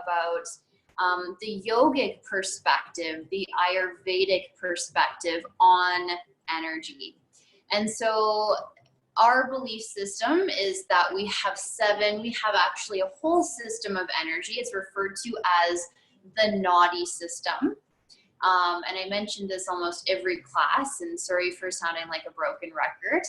about the yogic perspective, the Ayurvedic perspective on energy. And so our belief system is that we have actually a whole system of energy. It's referred to as the Nadi system. And I mentioned this almost every class, and sorry for sounding like a broken record.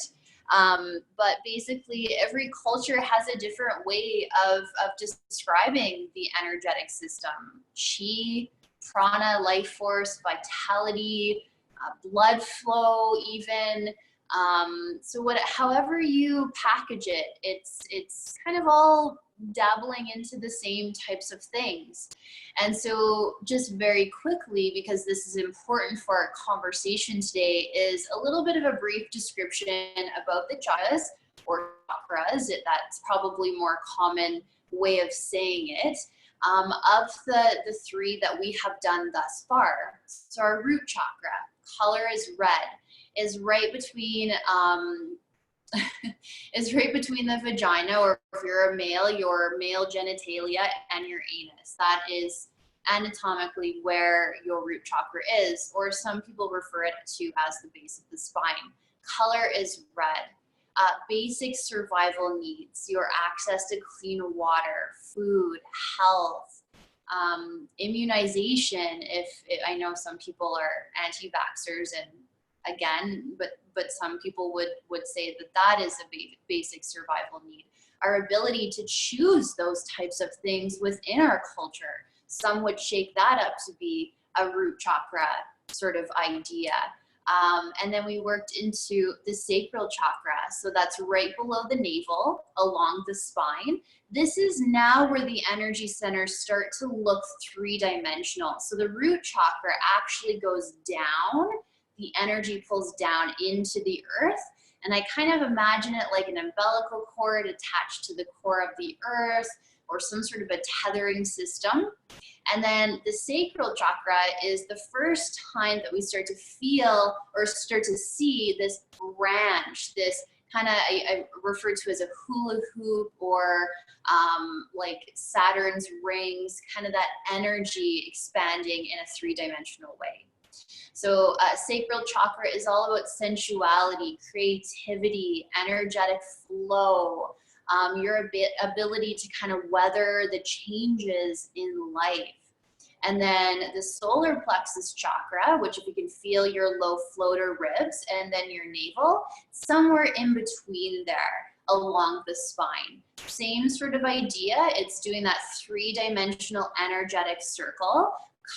But basically every culture has a different way of describing the energetic system. Chi, prana, life force, vitality, blood flow even. So however you package it, it's kind of all dabbling into the same types of things. And so just very quickly, because this is important for our conversation today, is a little bit of a brief description about the chakras or chakras. That's probably more common way of saying it. Of the three that we have done thus far. So our root chakra, color is red, is right between is right between the vagina, or if you're a male, your male genitalia and your anus. That is anatomically where your root chakra is, or some people refer it to as the base of the spine. Color is red. Basic survival needs, your access to clean water, food, health, immunization. I know some people are anti-vaxxers, and again, but some people would say that is a basic survival need. Our ability to choose those types of things within our culture. Some would shake that up to be a root chakra sort of idea. And then we worked into the sacral chakra. So that's right below the navel, along the spine. This is now where the energy centers start to look three-dimensional. So the root chakra actually goes down. The energy pulls down into the earth. And I kind of imagine it like an umbilical cord attached to the core of the earth, or some sort of a tethering system. And then the sacral chakra is the first time that we start to feel or start to see this branch, this kind of, I refer to as a hula hoop, or like Saturn's rings, kind of that energy expanding in a three-dimensional way. So sacral chakra is all about sensuality, creativity, energetic flow, your ability to kind of weather the changes in life. And then the solar plexus chakra, which if you can feel your low floater ribs, and then your navel, somewhere in between there along the spine. Same sort of idea. It's doing that three-dimensional energetic circle.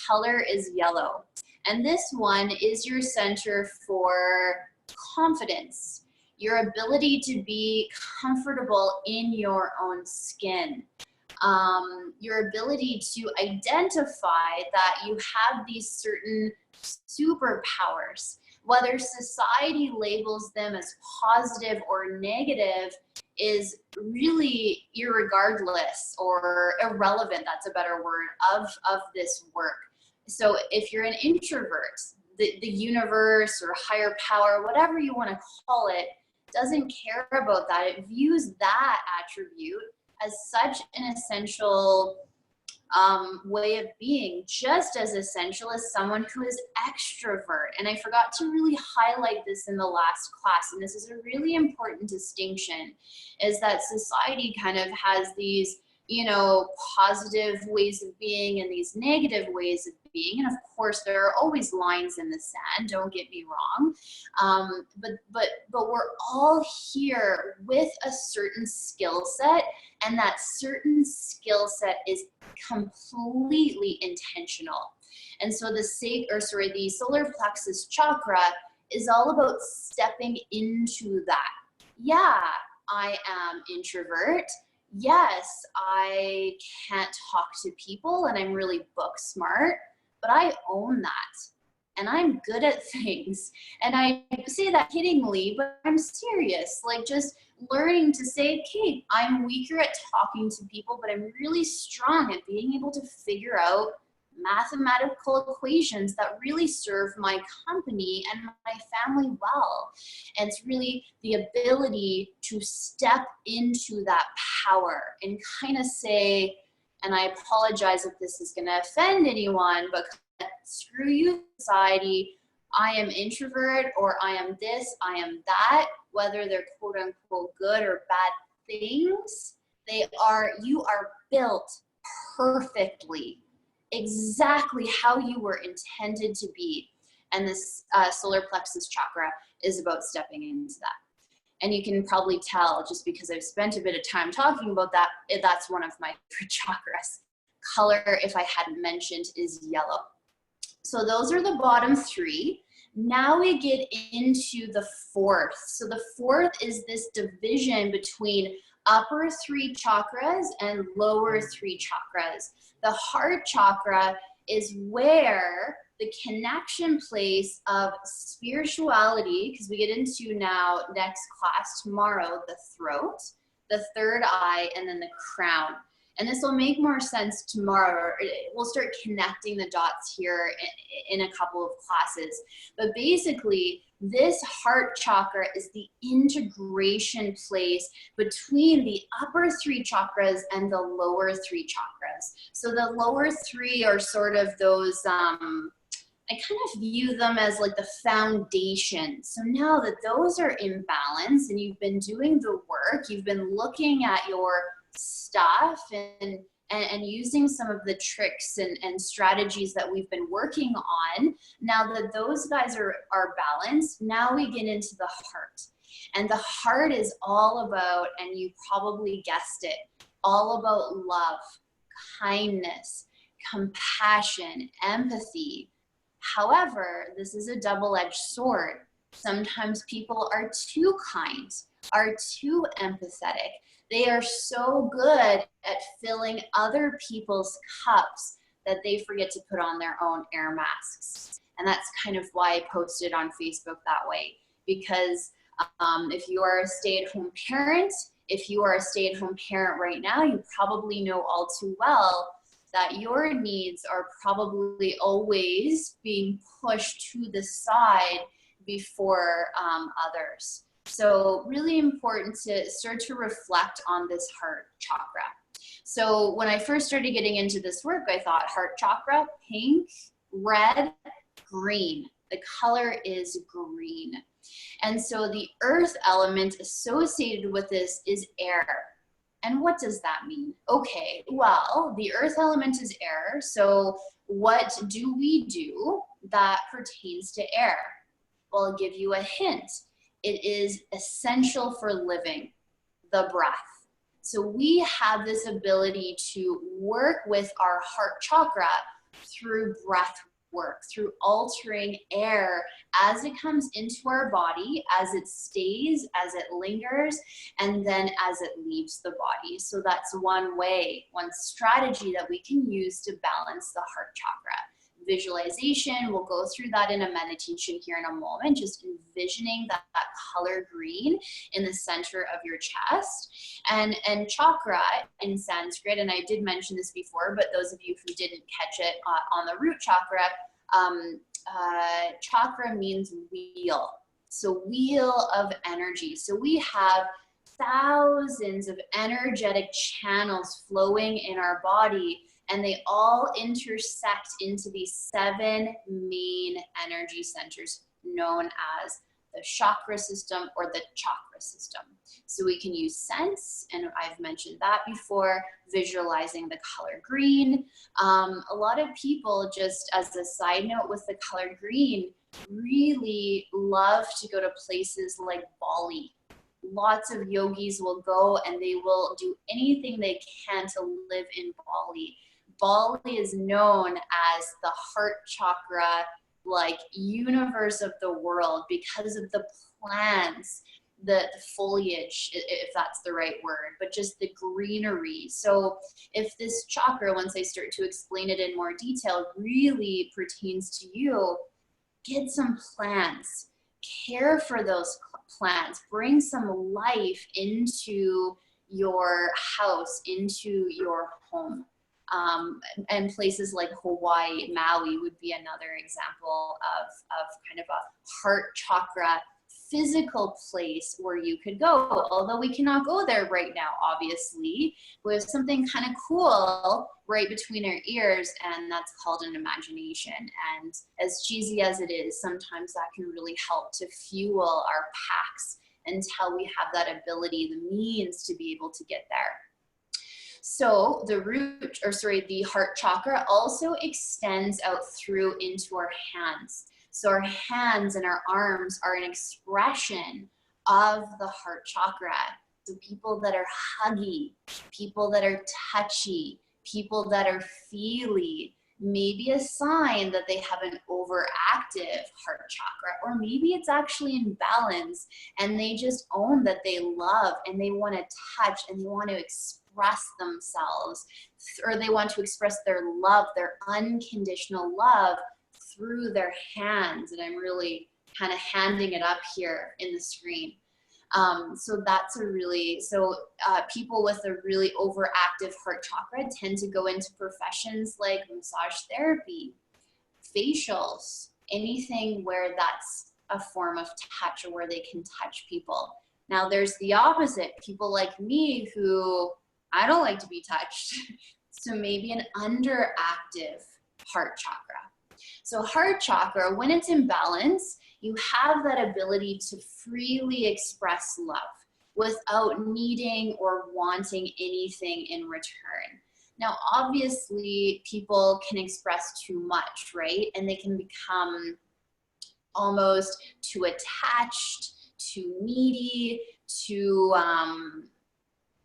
Color is yellow. And this one is your center for confidence, your ability to be comfortable in your own skin, your ability to identify that you have these certain superpowers. Whether society labels them as positive or negative is really irregardless or irrelevant, that's a better word, of this work. So if you're an introvert, the universe or higher power, whatever you want to call it, doesn't care about that. It views that attribute as such an essential way of being, just as essential as someone who is extrovert. And I forgot to really highlight this in the last class, and this is a really important distinction, is that society kind of has these, you know, positive ways of being and these negative ways of being. And of course, there are always lines in the sand, don't get me wrong. But we're all here with a certain skill set, and that certain skill set is completely intentional. And so the solar plexus chakra is all about stepping into that. Yeah, I am introvert. Yes, I can't talk to people and I'm really book smart, but I own that and I'm good at things. And I say that kiddingly, but I'm serious, like just learning to say, okay, I'm weaker at talking to people, but I'm really strong at being able to figure out mathematical equations that really serve my company and my family well. And it's really the ability to step into that power and kind of say, and I apologize if this is going to offend anyone, but screw you, society. I am introvert, or I am this, I am that, whether they're quote unquote good or bad things, you are built perfectly, exactly how you were intended to be. And this solar plexus chakra is about stepping into that. And you can probably tell, just because I've spent a bit of time talking about that, that's one of my favorite chakras. Color, if I hadn't mentioned, is yellow. So those are the bottom three. Now we get into the fourth. So the fourth is this division between upper three chakras and lower three chakras. The heart chakra is where the connection place of spirituality, because we get into now next class tomorrow, the throat, the third eye, and then the crown. And this will make more sense tomorrow. We'll start connecting the dots here in a couple of classes. But basically, this heart chakra is the integration place between the upper three chakras and the lower three chakras. So the lower three are sort of those, I kind of view them as like the foundation. So now that those are in balance and you've been doing the work, you've been looking at your stuff and using some of the tricks and strategies that we've been working on, now that those guys are balanced, now we get into the heart. And the heart is all about, and you probably guessed it, all about love, kindness, compassion, empathy. However, this is a double-edged sword. Sometimes people are too kind, are too empathetic. They are so good at filling other people's cups that they forget to put on their own air masks. And that's kind of why I posted on Facebook that way. Because if you are a stay-at-home parent, right now, you probably know all too well that your needs are probably always being pushed to the side before others. So really important to start to reflect on this heart chakra. So when I first started getting into this work, I thought heart chakra, pink, red, green. The color is green. And so the earth element associated with this is air. And what does that mean? Okay, well, the earth element is air. So what do we do that pertains to air? Well, I'll give you a hint. It is essential for living, the breath. So we have this ability to work with our heart chakra through breath work, through altering air as it comes into our body, as it stays, as it lingers, and then as it leaves the body. So that's one way, one strategy that we can use to balance the heart chakra. Visualization, we'll go through that in a meditation here in a moment, just envisioning that color green in the center of your chest. And chakra in Sanskrit, and I did mention this before, but those of you who didn't catch it on the root chakra, chakra means wheel. So wheel of energy. So we have thousands of energetic channels flowing in our body, and they all intersect into these 7 main energy centers known as the chakra system or the chakra system. So we can use sense, and I've mentioned that before, visualizing the color green. A lot of people, just as a side note with the color green, really love to go to places like Bali. Lots of yogis will go and they will do anything they can to live in Bali. Bali is known as the heart chakra, like universe of the world, because of the plants, the foliage, if that's the right word, but just the greenery. So if this chakra, once I start to explain it in more detail, really pertains to you, get some plants, care for those plants, bring some life into your house, into your home. And places like Hawaii, Maui would be another example of kind of a heart chakra physical place where you could go, although we cannot go there right now, obviously. We have something kind of cool right between our ears, and that's called an imagination. And as cheesy as it is, sometimes that can really help to fuel our packs until we have that ability, the means to be able to get there. So the heart chakra also extends out through into our hands. So our hands and our arms are an expression of the heart chakra. So people that are huggy, people that are touchy, people that are feely, maybe a sign that they have an overactive heart chakra, or maybe it's actually in balance and they just own that they love and they want to touch and they want to express themselves, or they want to express their love, their unconditional love through their hands. And I'm really kind of handing it up here in the screen. People with a really overactive heart chakra tend to go into professions like massage therapy, facials, anything where that's a form of touch or where they can touch people. Now there's the opposite, people like me who I don't like to be touched. So maybe an underactive heart chakra. So heart chakra, when it's in balance, you have that ability to freely express love without needing or wanting anything in return. Now, obviously, people can express too much, right? And they can become almost too attached, too needy, too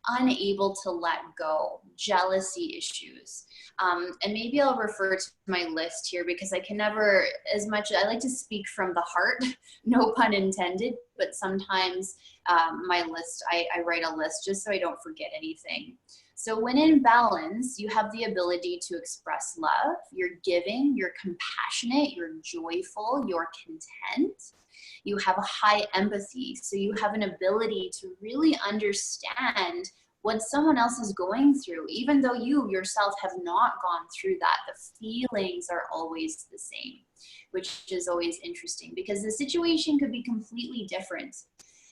unable to let go, jealousy issues. And maybe I'll refer to my list here because I can never, I like to speak from the heart, no pun intended, but sometimes my list, I write a list just so I don't forget anything. So when in balance, you have the ability to express love, you're giving, you're compassionate, you're joyful, you're content. You have a high empathy, so you have an ability to really understand what someone else is going through, even though you yourself have not gone through that. The feelings are always the same, which is always interesting because the situation could be completely different.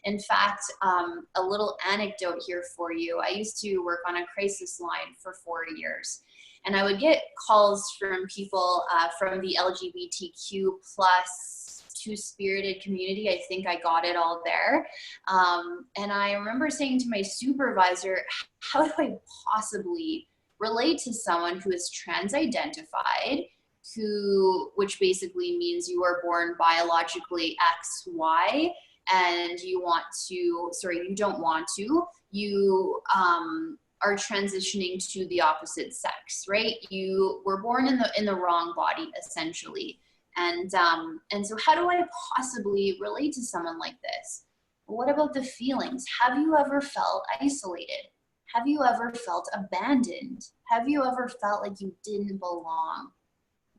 In fact, a little anecdote here for you. I used to work on a crisis line for 4 years, and I would get calls from people from the LGBTQ plus two-spirited community. I think I got it all there. And I remember saying to my supervisor, how do I possibly relate to someone who is trans-identified, which basically means you are born biologically XY, and you don't want to, you are transitioning to the opposite sex, right? You were born in the wrong body, essentially. And so how do I possibly relate to someone like this? What about the feelings? Have you ever felt isolated? Have you ever felt abandoned? Have you ever felt like you didn't belong?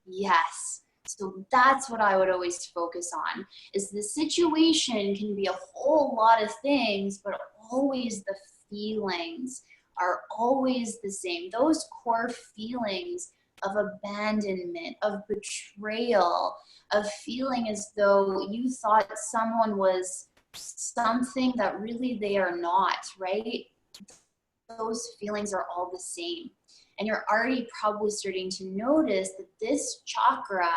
Yes. So that's what I would always focus on, is the situation can be a whole lot of things, but always the feelings are always the same. Those core feelings of abandonment, of betrayal, of feeling as though you thought someone was something that really they are not, right? Those feelings are all the same. And you're already probably starting to notice that this chakra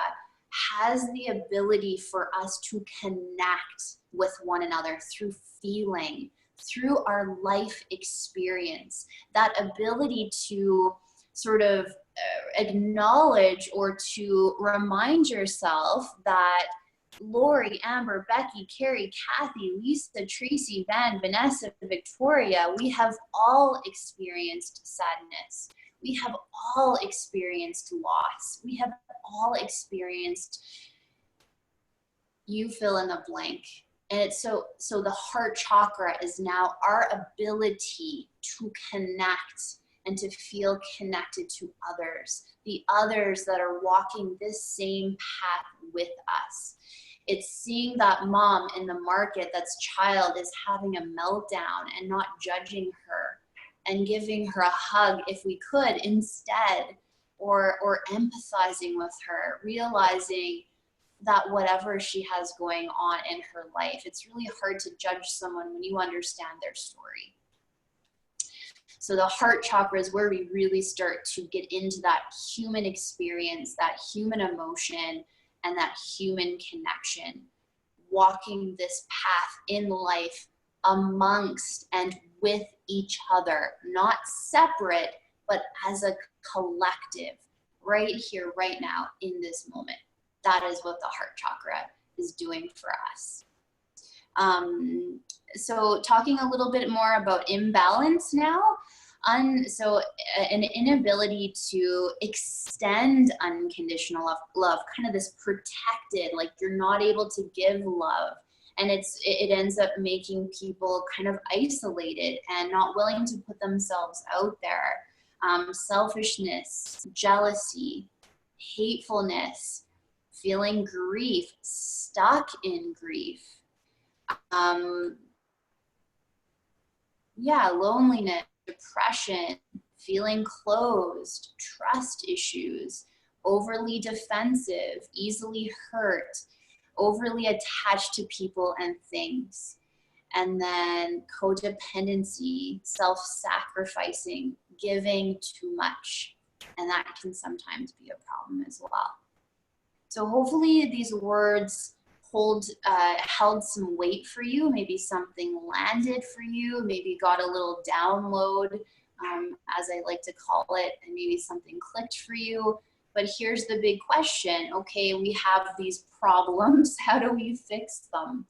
has the ability for us to connect with one another through feeling, through our life experience, that ability to sort of acknowledge or to remind yourself that Lori, Amber, Becky, Carrie, Kathy, Lisa, Tracy, Van, Vanessa, Victoria, we have all experienced sadness. We have all experienced loss. We have all experienced, you fill in the blank. And it's so the heart chakra is now our ability to connect and to feel connected to others, the others that are walking this same path with us. It's seeing that mom in the market that's child is having a meltdown and not judging her and giving her a hug if we could instead, or empathizing with her, realizing that whatever she has going on in her life, it's really hard to judge someone when you understand their story. So the heart chakra is where we really start to get into that human experience, that human emotion, and that human connection, walking this path in life amongst and with each other, not separate, but as a collective, right here, right now, in this moment. That is what the heart chakra is doing for us. So talking a little bit more about imbalance now. So an inability to extend unconditional love, kind of this protected, like you're not able to give love. And it ends up making people kind of isolated and not willing to put themselves out there. Selfishness, jealousy, hatefulness, feeling grief, stuck in grief. Loneliness, depression, feeling closed, trust issues, overly defensive, easily hurt, overly attached to people and things. And then codependency, self-sacrificing, giving too much. And that can sometimes be a problem as well. So hopefully these words held some weight for you. Maybe something landed for you. Maybe got a little download, as I like to call it, and maybe something clicked for you. But here's the big question. Okay, we have these problems. How do we fix them?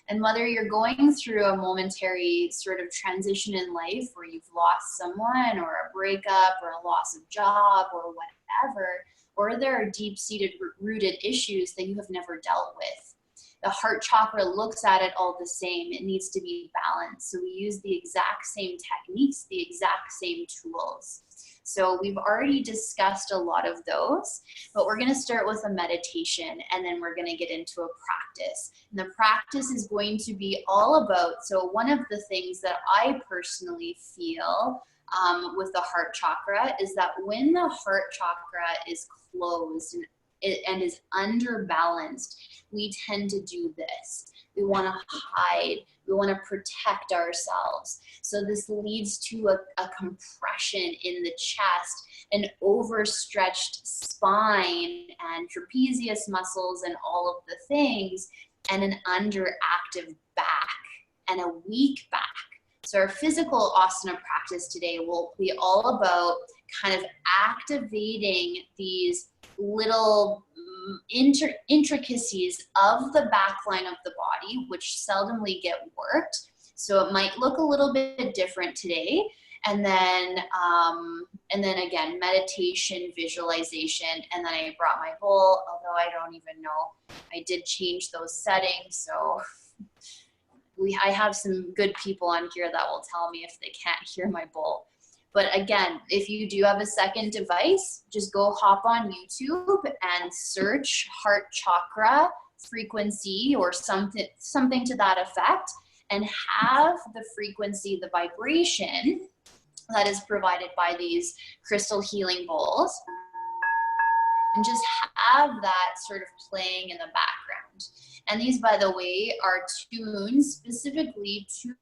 And whether you're going through a momentary sort of transition in life where you've lost someone or a breakup or a loss of job or whatever, or there are deep-seated rooted issues that you have never dealt with, the heart chakra looks at it all the same. It needs to be balanced. So we use the exact same techniques, the exact same tools. So we've already discussed a lot of those, but we're going to start with a meditation and then we're going to get into a practice. And the practice is going to be all about, so one of the things that I personally feel with the heart chakra is that when the heart chakra is closed and is underbalanced, we tend to do this. We want to hide. We want to protect ourselves. So this leads to a compression in the chest, an overstretched spine and trapezius muscles and all of the things, and an underactive back and a weak back. So our physical asana practice today will be all about kind of activating these little intricacies of the back line of the body, which seldomly get worked. So it might look a little bit different today. And then again, meditation, visualization, and then I brought my bowl, although I don't even know, I did change those settings. So I have some good people on here that will tell me if they can't hear my bowl. But again, if you do have a second device, just go hop on YouTube and search heart chakra frequency or something to that effect, and have the frequency, the vibration that is provided by these crystal healing bowls, and just have that sort of playing in the background. And these, by the way, are tuned specifically to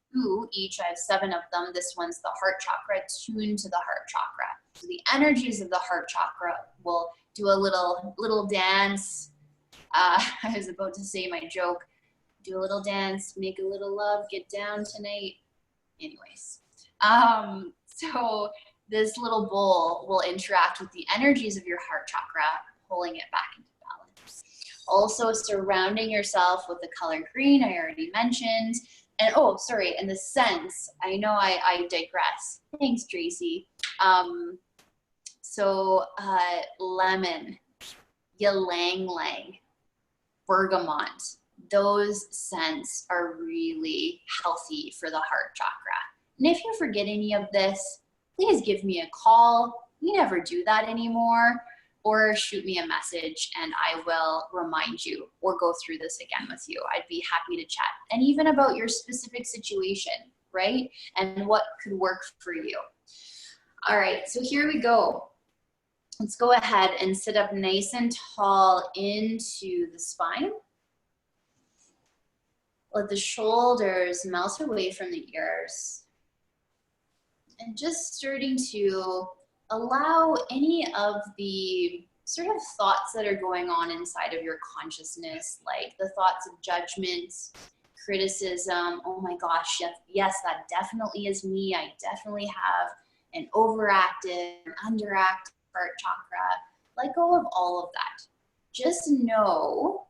each. I have 7 of them. This one's the heart chakra, tuned to the heart chakra. So the energies of the heart chakra will do a little dance. I was about to say my joke. Do a little dance, make a little love, get down tonight. Anyways, so this little bowl will interact with the energies of your heart chakra, pulling it back into balance. Also surrounding yourself with the color green, I already mentioned. And and the scents, I know I digress. Thanks, Tracy. Lemon, ylang ylang, bergamot, those scents are really healthy for the heart chakra. And if you forget any of this, please give me a call. We never do that anymore. Or shoot me a message and I will remind you or go through this again with you. I'd be happy to chat. And even about your specific situation, right? And what could work for you. All right, so here we go. Let's go ahead and sit up nice and tall into the spine. Let the shoulders melt away from the ears. And just starting to allow any of the sort of thoughts that are going on inside of your consciousness, like the thoughts of judgment, criticism. Oh my gosh, yes, that definitely is me. I definitely have an overactive, underactive heart chakra. Let go of all of that. Just know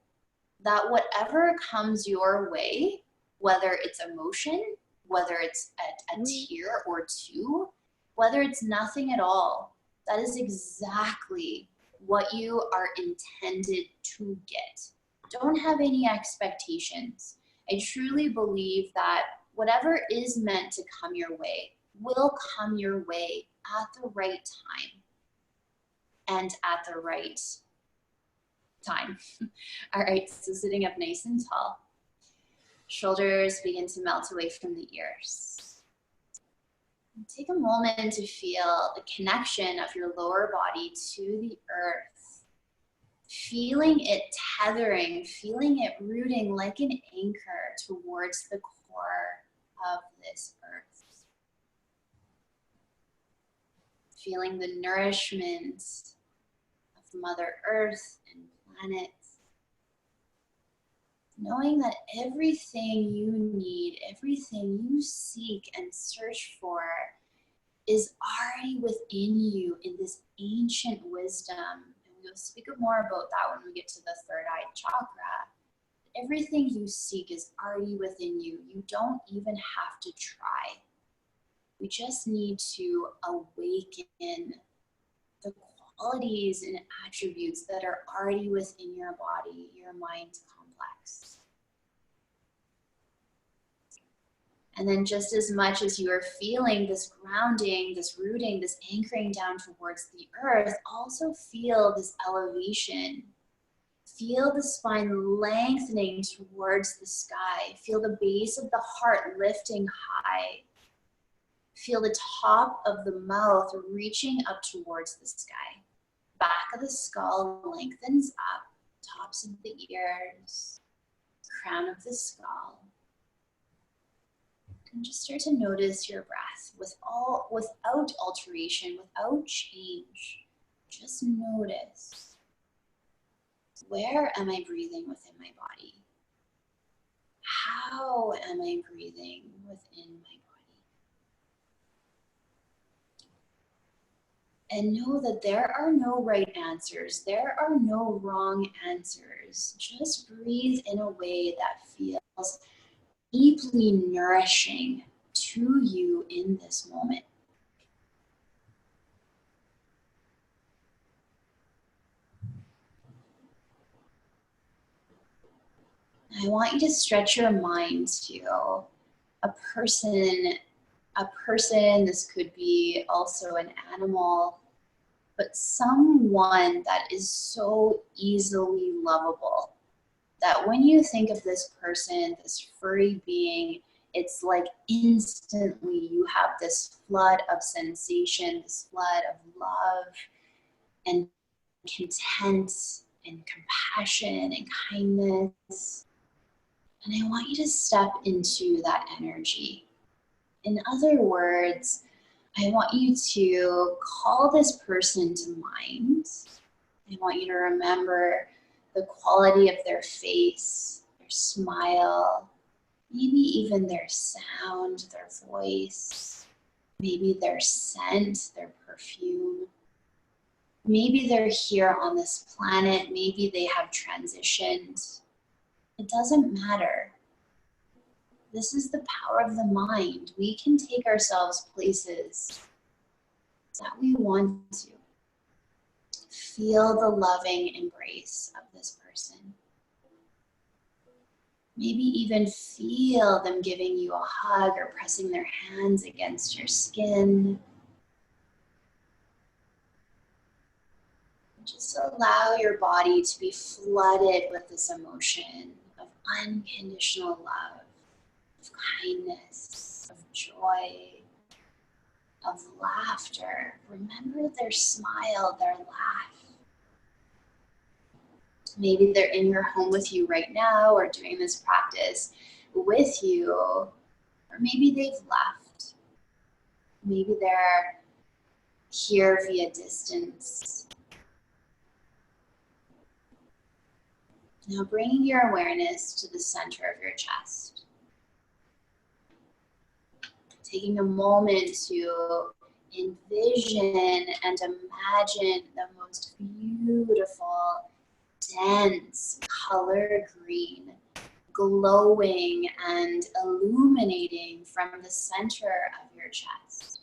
that whatever comes your way, whether it's emotion, whether it's a tear or two, whether it's nothing at all, that is exactly what you are intended to get. Don't have any expectations. I truly believe that whatever is meant to come your way will come your way at the right time and at the right time. All right, so sitting up nice and tall. Shoulders begin to melt away from the ears. Take a moment to feel the connection of your lower body to the earth. Feeling it tethering, feeling it rooting like an anchor towards the core of this earth. Feeling the nourishment of Mother Earth and planet. Knowing that everything you need, everything you seek and search for is already within you in this ancient wisdom. And we'll speak more about that when we get to the third eye chakra. Everything you seek is already within you. You don't even have to try. We just need to awaken the qualities and attributes that are already within your body, your mind complex. And then just as much as you are feeling this grounding, this rooting, this anchoring down towards the earth, also feel this elevation. Feel the spine lengthening towards the sky. Feel the base of the heart lifting high. Feel the top of the mouth reaching up towards the sky. Back of the skull lengthens up, tops of the ears, crown of the skull. And just start to notice your breath without alteration, without change. Just notice, where am I breathing within my body? How am I breathing within my body? And know that there are no right answers. There are no wrong answers. Just breathe in a way that feels deeply nourishing to you in this moment. I want you to stretch your mind to a person, this could be also an animal, but someone that is so easily lovable that when you think of this person, this furry being, it's like instantly you have this flood of sensation, this flood of love and content and compassion and kindness. And I want you to step into that energy. In other words, I want you to call this person to mind. I want you to remember the quality of their face, their smile, maybe even their sound, their voice, maybe their scent, their perfume. Maybe they're here on this planet, maybe they have transitioned. It doesn't matter. This is the power of the mind. We can take ourselves places that we want to. Feel the loving embrace of this person. Maybe even feel them giving you a hug or pressing their hands against your skin. Just allow your body to be flooded with this emotion of unconditional love, of kindness, of joy. of laughter. Remember their smile, their laugh. Maybe they're in your home with you right now or doing this practice with you, or maybe they've left. Maybe they're here via distance. Now bringing your awareness to the center of your chest. Taking a moment to envision and imagine the most beautiful, dense color green, glowing and illuminating from the center of your chest.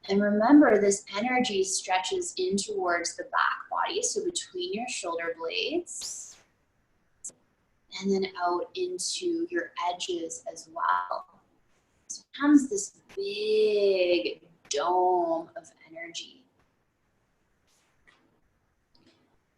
And remember, this energy stretches in towards the back body, so between your shoulder blades, and then out into your edges as well. So it becomes this big dome of energy.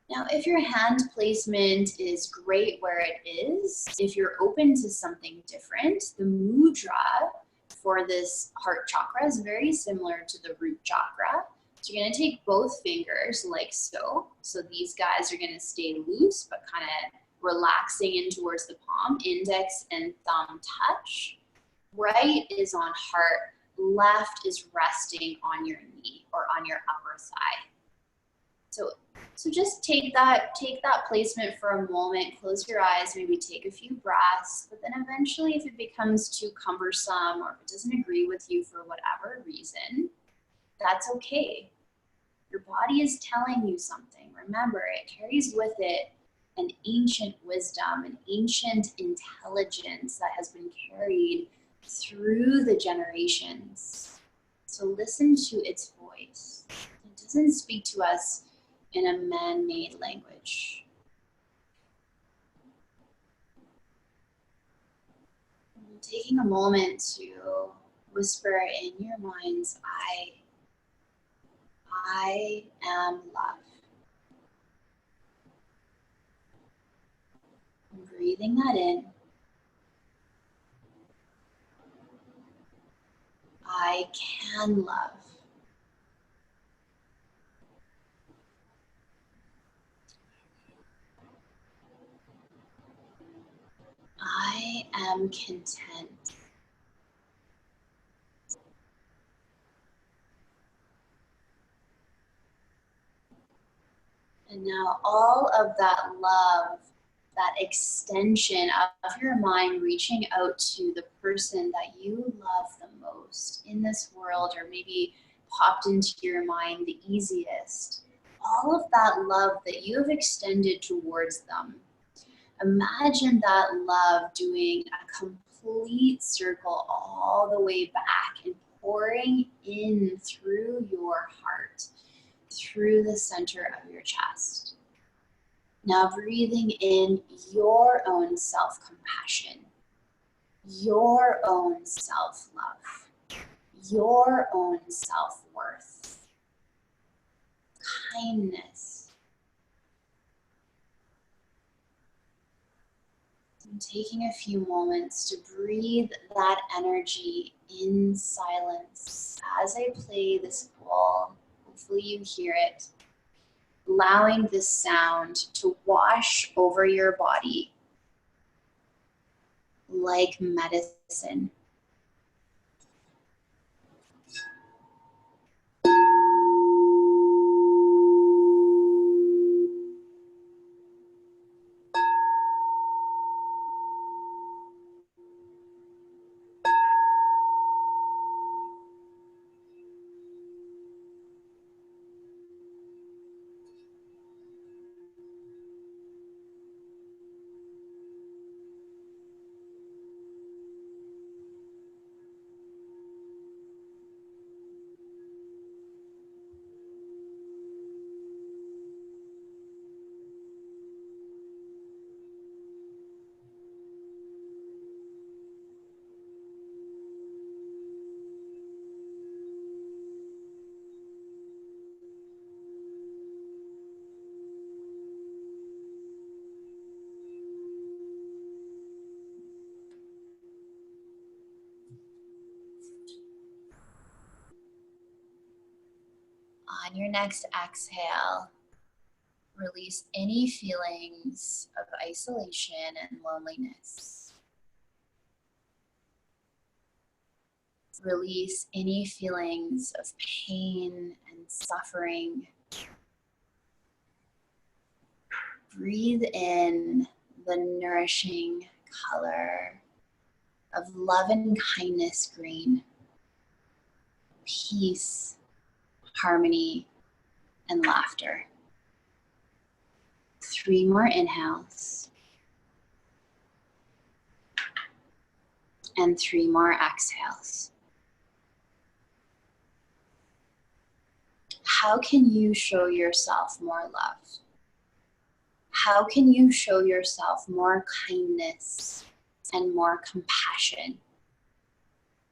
Now, if your hand placement is great where it is, if you're open to something different, the mudra for this heart chakra is very similar to the root chakra. So you're going to take both fingers like so. So these guys are going to stay loose, but kind of relaxing in towards the palm. Index and thumb touch. Right is on heart. Left is resting on your knee or on your upper thigh. So just take that placement for a moment, close your eyes, maybe take a few breaths, but then eventually if it becomes too cumbersome or if it doesn't agree with you for whatever reason, that's okay. Your body is telling you something. Remember, it carries with it an ancient wisdom, an ancient intelligence that has been carried through the generations. So listen to its voice. It doesn't speak to us in a man-made language. And taking a moment to whisper in your mind's eye, I am love. And breathing that in. I can love. I am content. And now all of that love, that extension of your mind reaching out to the person that you love the most in this world, or maybe popped into your mind the easiest, all of that love that you have extended towards them. Imagine that love doing a complete circle all the way back and pouring in through your heart, through the center of your chest. Now breathing in your own self-compassion, your own self-love, your own self-worth, kindness. And taking a few moments to breathe that energy in silence as I play this bowl. Hopefully you hear it. Allowing this sound to wash over your body like medicine. On your next exhale, release any feelings of isolation and loneliness. Release any feelings of pain and suffering. Breathe in the nourishing color of love and kindness green, peace, harmony, and laughter. 3 more inhales. And 3 more exhales. How can you show yourself more love? How can you show yourself more kindness and more compassion?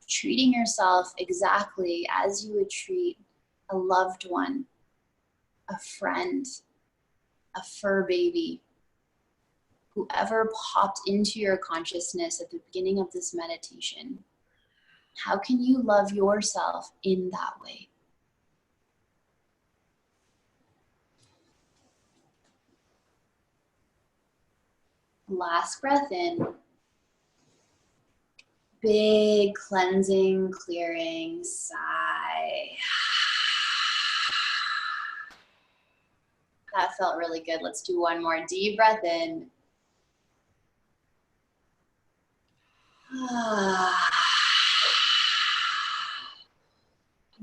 Treating yourself exactly as you would treat a loved one, a friend, a fur baby, whoever popped into your consciousness at the beginning of this meditation. How can you love yourself in that way? Last breath in. Big cleansing, clearing sigh. That felt really good. Let's do one more deep breath in.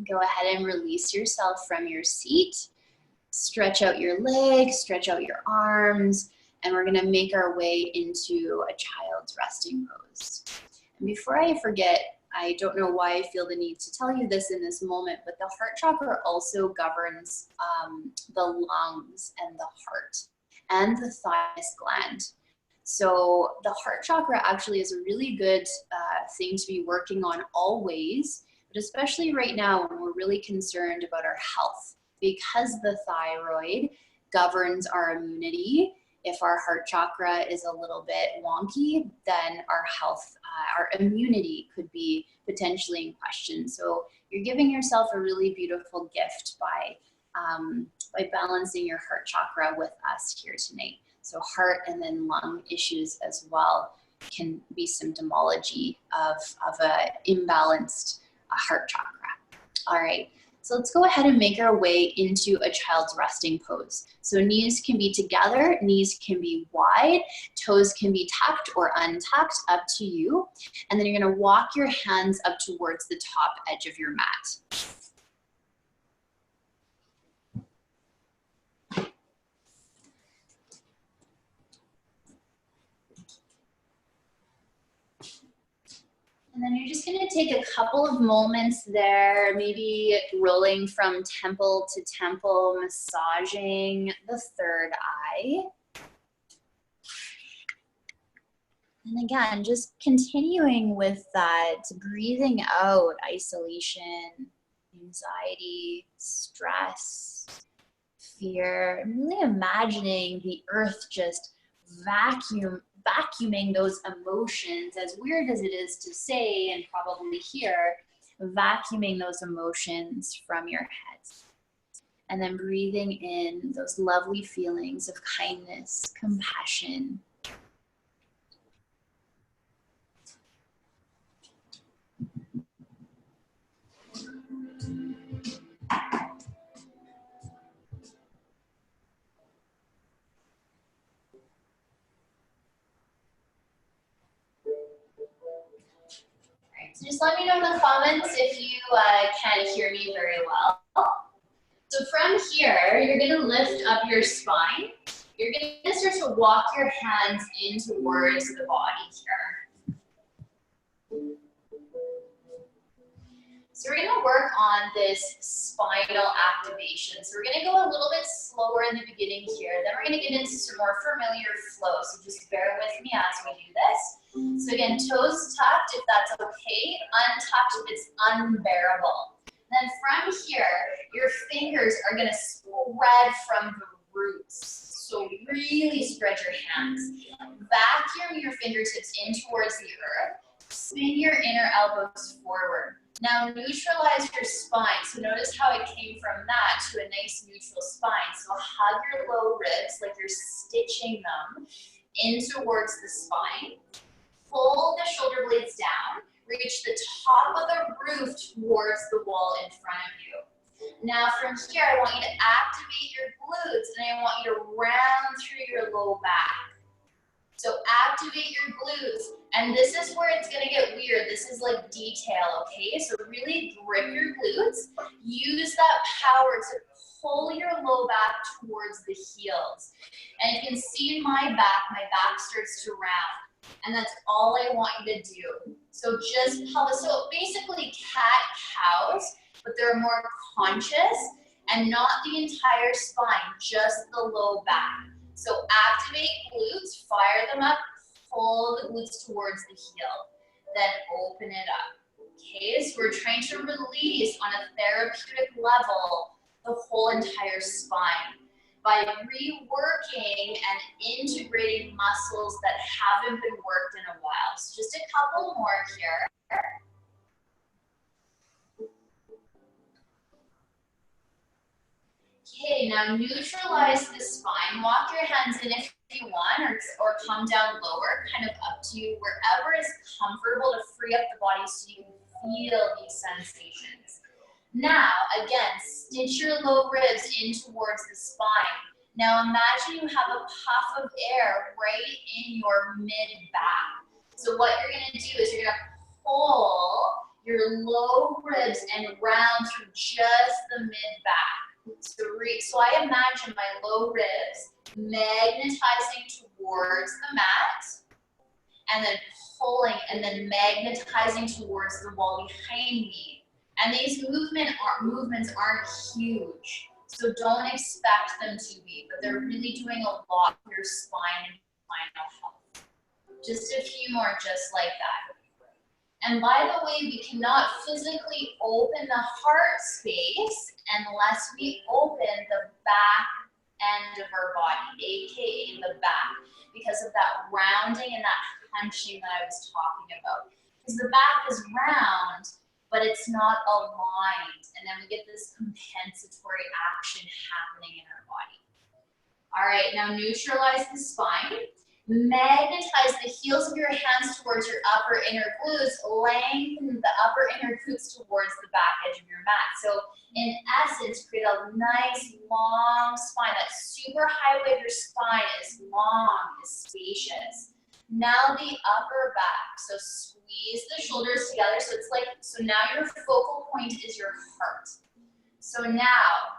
Go ahead and release yourself from your seat. Stretch out your legs, stretch out your arms, and we're gonna make our way into a child's resting pose. And before I forget, I don't know why I feel the need to tell you this in this moment, but the heart chakra also governs the lungs and the heart and the thymus gland. So the heart chakra actually is a really good thing to be working on always, but especially right now when we're really concerned about our health, because the thyroid governs our immunity. If our heart chakra is a little bit wonky, then our health, our immunity could be potentially in question. So you're giving yourself a really beautiful gift by balancing your heart chakra with us here tonight. So heart and then lung issues as well can be symptomology of an imbalanced heart chakra. All right. So let's go ahead and make our way into a child's resting pose. So knees can be together, knees can be wide, toes can be tucked or untucked, up to you. And then you're gonna walk your hands up towards the top edge of your mat. And then you're just gonna take a couple of moments there, maybe rolling from temple to temple, massaging the third eye. And again, just continuing with that, breathing out isolation, anxiety, stress, fear, and really imagining the earth just vacuuming those emotions, as weird as it is to say and probably hear, vacuuming those emotions from your head. And then breathing in those lovely feelings of kindness, compassion. So just let me know in the comments if you can't hear me very well. So from here, you're gonna lift up your spine. You're gonna start to walk your hands in towards the body here. So we're gonna work on this spinal activation. So we're gonna go a little bit slower in the beginning here. Then we're gonna get into some more familiar flow. So just bear with me as we do this. So again, toes tucked if that's okay, untucked if it's unbearable. Then from here, your fingers are gonna spread from the roots. So really spread your hands. Vacuum your fingertips in towards the earth. Spin your inner elbows forward. Now neutralize your spine. So notice how it came from that to a nice neutral spine. So hug your low ribs like you're stitching them in towards the spine. Pull the shoulder blades down. Reach the top of the roof towards the wall in front of you. Now from here, I want you to activate your glutes and I want you to round through your low back. So activate your glutes, and this is where it's gonna get weird. This is like detail, okay? So really grip your glutes. Use that power to pull your low back towards the heels. And you can see in my back starts to round. And that's all I want you to do. So just pelvis, so basically cat-cows, but they're more conscious and not the entire spine, just the low back. So activate glutes, fire them up, pull the glutes towards the heel, then open it up. Okay, so we're trying to release on a therapeutic level the whole entire spine by reworking and integrating muscles that haven't been worked in a while. So just a couple more here. Okay, now neutralize the spine. Walk your hands in if you want, or come down lower, kind of up to you, wherever is comfortable to free up the body so you can feel these sensations. Now, again, stitch your low ribs in towards the spine. Now imagine you have a puff of air right in your mid-back. So what you're gonna do is you're gonna pull your low ribs and round through just the mid-back. So I imagine my low ribs magnetizing towards the mat and then pulling and then magnetizing towards the wall behind me. And these movements aren't huge, so don't expect them to be, but they're really doing a lot for your spine and spinal health. Just a few more just like that. And by the way, we cannot physically open the heart space unless we open the back end of our body, aka the back, because of that rounding and that hunching that I was talking about. Because the back is round, but it's not aligned, and then we get this compensatory action happening in our body. All right, now neutralize the spine. Magnetize the heels of your hands towards your upper inner glutes. Lengthen the upper inner glutes towards the back edge of your mat. So in essence, create a nice long spine. That super highway of your spine is long, is spacious. Now the upper back. So squeeze the shoulders together. So it's like, so now your focal point is your heart. So now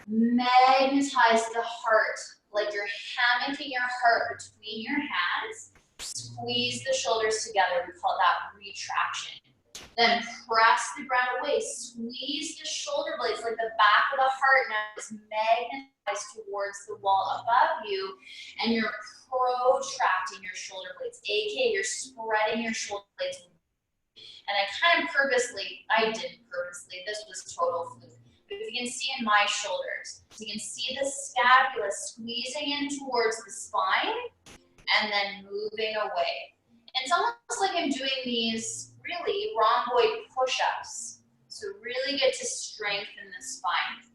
magnetize the heart, like you're hammocking your heart between your hands. Squeeze the shoulders together. We call that retraction. Then press the ground away. Squeeze the shoulder blades like the back of the heart now is magnetized towards the wall above you, and you're protracting your shoulder blades, aka you're spreading your shoulder blades. And I kind of purposely, I didn't purposely, this was total fluke. But you can see in my shoulders, so you can see the scapula squeezing in towards the spine and then moving away. And it's almost like I'm doing these really rhomboid push-ups. So really get to strengthen the spine.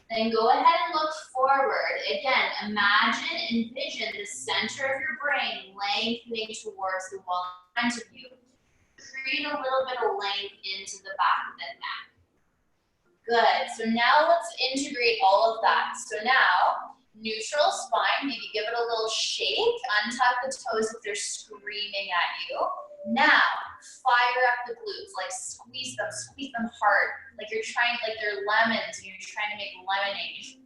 Then go ahead and look forward. Again, imagine, envision the center of your brain lengthening towards the wall in front of you. Create a little bit of length into the back of the neck. Good, so now let's integrate all of that. So now, neutral spine, maybe give it a little shake, untuck the toes if they're screaming at you. Now, fire up the glutes, like squeeze them hard, like you're trying, like they're lemons and you're trying to make lemonade.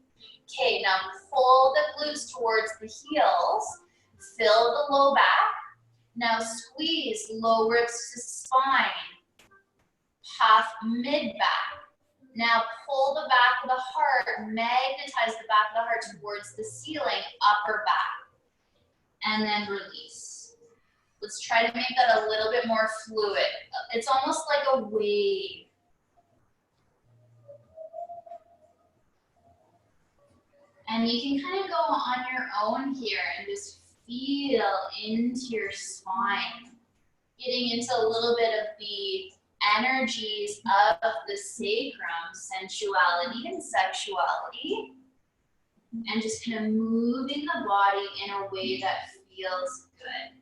Okay, now pull the glutes towards the heels, fill the low back. Now squeeze low ribs to spine, puff mid-back. Now pull the back of the heart, magnetize the back of the heart towards the ceiling, upper back. And then release. Let's try to make that a little bit more fluid. It's almost like a wave. And you can kind of go on your own here and just feel into your spine. Getting into a little bit of the energies of the sacrum, sensuality and sexuality, and just kind of moving the body in a way that feels good.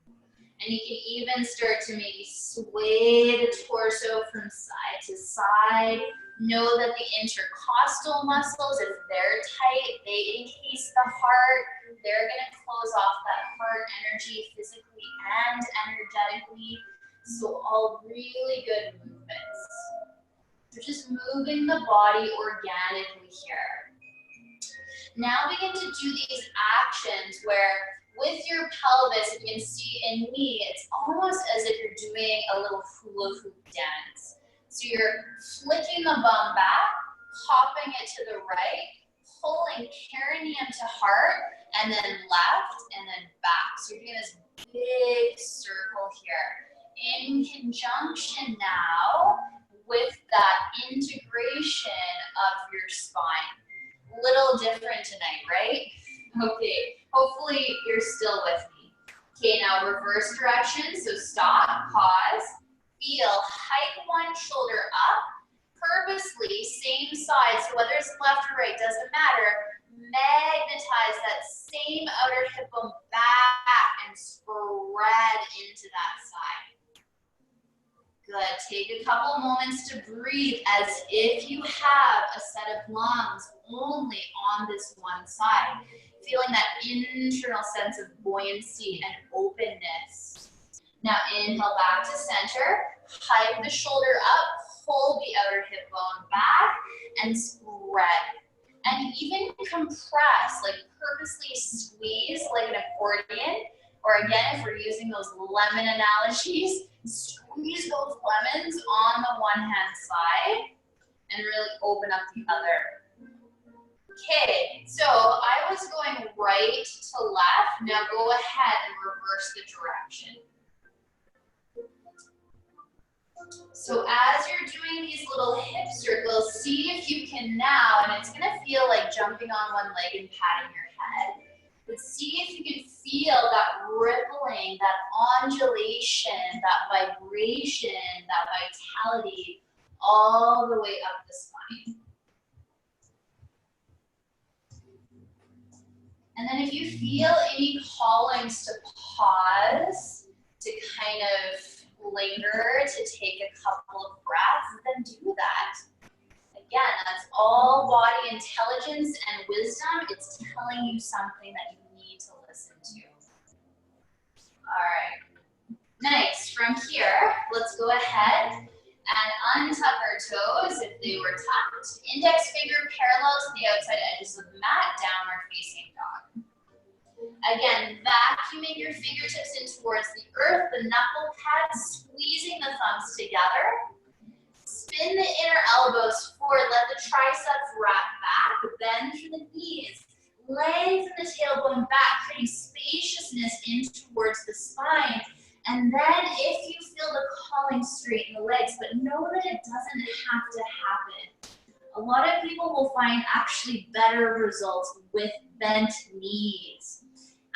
And you can even start to maybe sway the torso from side to side. Know that the intercostal muscles, if they're tight, they encase the heart. They're going to close off that heart energy physically and energetically. So all really good movements. So just moving the body organically here. Now begin to do these actions where with your pelvis, you can see in me, it's almost as if you're doing a little hula hoop dance. So you're flicking the bum back, popping it to the right, pulling perineum to heart, and then left, and then back. So you're doing this big circle here. In conjunction now with that integration of your spine. Little different tonight, right? Okay, hopefully you're still with me. Okay, now reverse direction, so stop, pause, feel, hike one shoulder up, purposely, same side, so whether it's left or right, doesn't matter, magnetize that same outer hip bone back and spread into that side. Good, take a couple moments to breathe as if you have a set of lungs only on this one side. Feeling that internal sense of buoyancy and openness. Now inhale back to center, hike the shoulder up, pull the outer hip bone back, and spread. And even compress, like purposely squeeze like an accordion, or again, if we're using those lemon analogies, squeeze those lemons on the one hand side and really open up the other. Okay, so I was going right to left. Now go ahead and reverse the direction. So as you're doing these little hip circles, see if you can now, and it's gonna feel like jumping on one leg and patting your head, but see if you can feel that rippling, that undulation, that vibration, that vitality all the way up the spine. And then if you feel any callings to pause, to kind of linger, to take a couple of breaths, then do that. Again, that's all body intelligence and wisdom. It's telling you something that you need to listen to. All right. Nice. From here, let's go ahead and untuck our toes if they were tucked. Index finger parallel to the outside edges of the mat, downward facing dog. Again, vacuuming your fingertips in towards the earth, the knuckle pads, squeezing the thumbs together. Spin the inner elbows forward, let the triceps wrap back, bend through the knees, lengthen the tailbone back, creating spaciousness in towards the spine. And then if you feel the calling, straighten the legs, but know that it doesn't have to happen. A lot of people will find actually better results with bent knees.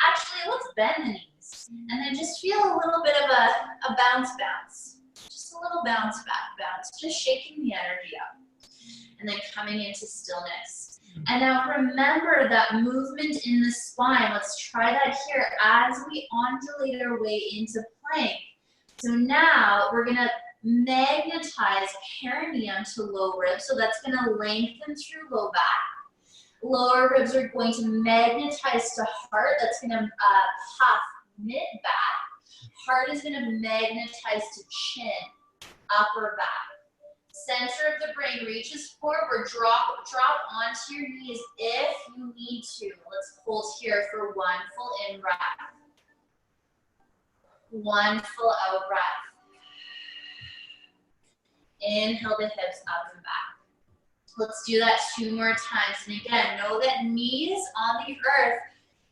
Actually, let's bend the knees and then just feel a little bit of a bounce. Just a little bounce, just shaking the energy up. And then coming into stillness. And now remember that movement in the spine. Let's try that here as we undulate our way into plank. So now we're gonna magnetize perineum to low ribs. So that's gonna lengthen through low back. Lower ribs are going to magnetize to heart. That's gonna puff mid-back. Heart is gonna magnetize to chin, upper back. Center of the brain reaches forward, drop onto your knees if you need to. Let's hold here for one full in breath. One full out breath. Inhale the hips up and back. Let's do that 2 more times. And again, know that knees on the earth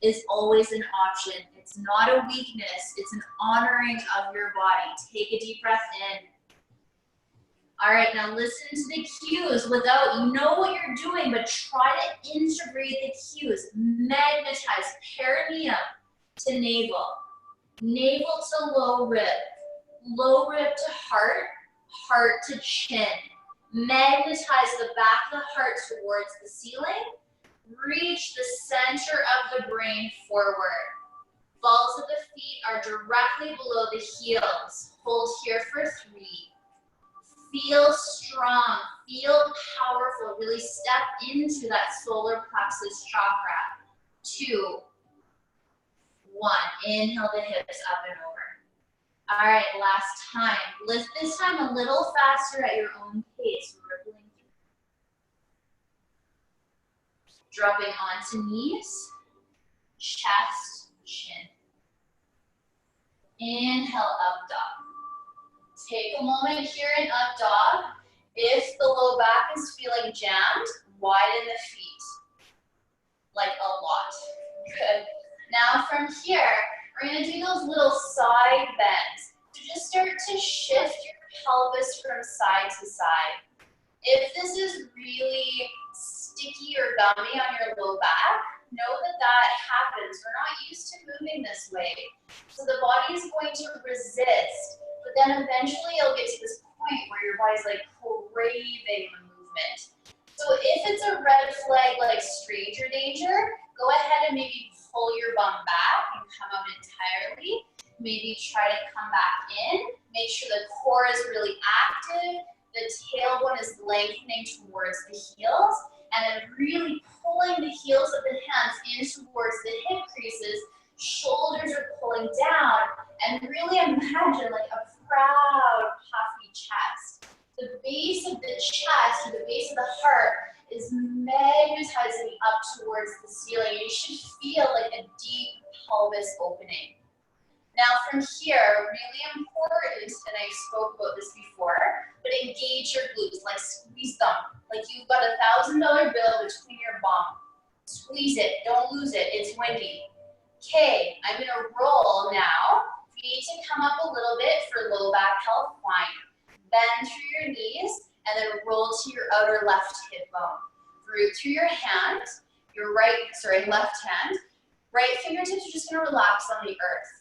is always an option. It's not a weakness. It's an honoring of your body. Take a deep breath in. All right, now listen to the cues without, you know what you're doing, but try to integrate the cues. Magnetize perineum to navel, navel to low rib to heart, heart to chin. Magnetize the back of the heart towards the ceiling. Reach the center of the brain forward. Balls of the feet are directly below the heels. Hold here for 3. Feel strong, feel powerful. Really step into that solar plexus chakra. 2, 1. Inhale the hips up and over. All right, last time. Lift this time a little faster at your own pace. Rippling through. Dropping onto knees, chest, chin. Inhale, up dog. Take a moment here in up dog. If the low back is feeling jammed, widen the feet. Like a lot. Good. Now from here, we're going to do those little side bends. So just start to shift your pelvis from side to side. If this is really sticky or gummy on your low back, know that that happens. We're not used to moving this way. So the body is going to resist, but then eventually you'll get to this point where your body's like craving the movement. So if it's a red flag like stranger danger, go ahead and maybe pull your bum back and come out entirely. Maybe try to come back in. Make sure the core is really active. The tailbone is lengthening towards the heels. And then really pulling the heels of the hands in towards the hip creases. Shoulders are pulling down. And really imagine like a proud, puffy chest. The base of the chest, or the base of the heart, is magnetizing up towards the ceiling. You should feel like a deep pelvis opening. Now from here, really important, and I spoke about this before, but engage your glutes, like squeeze them. Like you've got a $1,000 bill between your bum. Squeeze it, don't lose it, it's windy. Okay, I'm gonna roll now. If you need to come up a little bit for low back health, fine. Bend through your knees, and then roll to your outer left hip bone. Root through your hand, your left hand. Right fingertips are just gonna relax on the earth.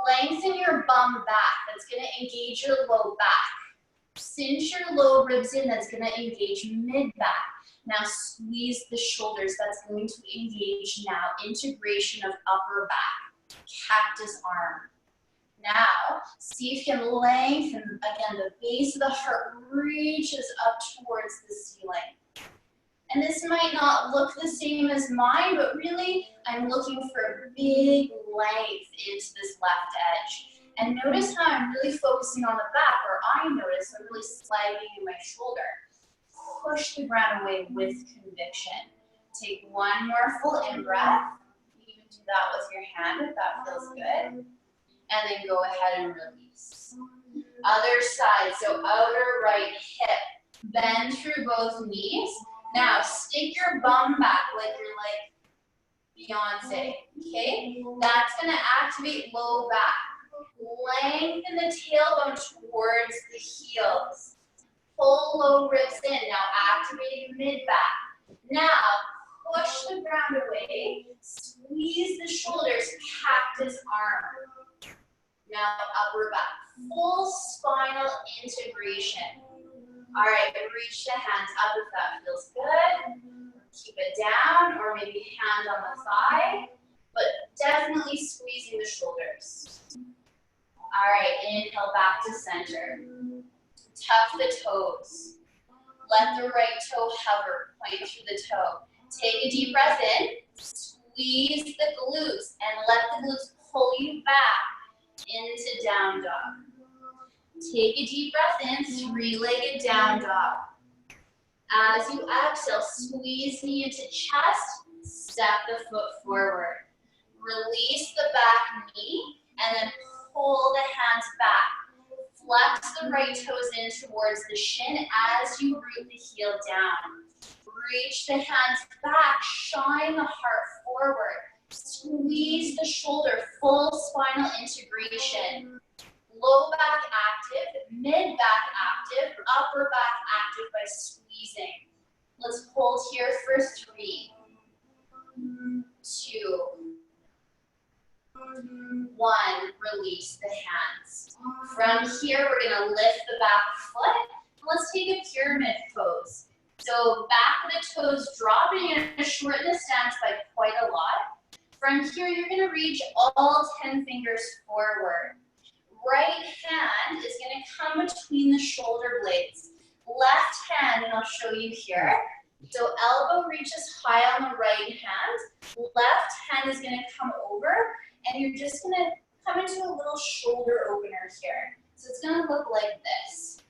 Lengthen your bum back, that's gonna engage your low back. Cinch your low ribs in, that's gonna engage mid-back. Now squeeze the shoulders, that's going to engage now integration of upper back, cactus arm. Now, see if you can lengthen, again, the base of the heart reaches up towards the ceiling. And this might not look the same as mine, but really, I'm looking for a big length into this left edge. And notice how I'm really focusing on the back, or I notice I'm really sliding in my shoulder. Push the ground away with conviction. Take one more full in-breath. You can do that with your hand if that feels good. And then go ahead and release. Other side, so outer right hip. Bend through both knees. Now, stick your bum back like you're like Beyonce, okay? That's gonna activate low back. Lengthen the tailbone towards the heels. Pull low ribs in, now activating mid-back. Now, push the ground away, squeeze the shoulders, cactus arm. Now, upper back, full spinal integration. All right, reach the hands up if that feels good. Keep it down, or maybe hand on the thigh, but definitely squeezing the shoulders. All right, inhale back to center. Tuck the toes. Let the right toe hover, point through the toe. Take a deep breath in, squeeze the glutes, and let the glutes pull you back into down dog. Take a deep breath in, three-legged down dog. As you exhale, squeeze knee into chest, step the foot forward. Release the back knee, and then pull the hands back. Flex the right toes in towards the shin as you root the heel down. Reach the hands back, shine the heart forward. Squeeze the shoulder, full spinal integration. Low back active, mid back active, upper back active by squeezing. Let's hold here for 3, 2, 1. release the hands. From here, we're gonna lift the back foot. Let's take a pyramid pose. So back of the toes dropping and shorten the stance by quite a lot. From here, you're gonna reach all 10 fingers forward. Right hand is gonna come between the shoulder blades. Left hand, and I'll show you here. So elbow reaches high on the right hand. Left hand is gonna come over, and you're just gonna come into a little shoulder opener here. So it's gonna look like this.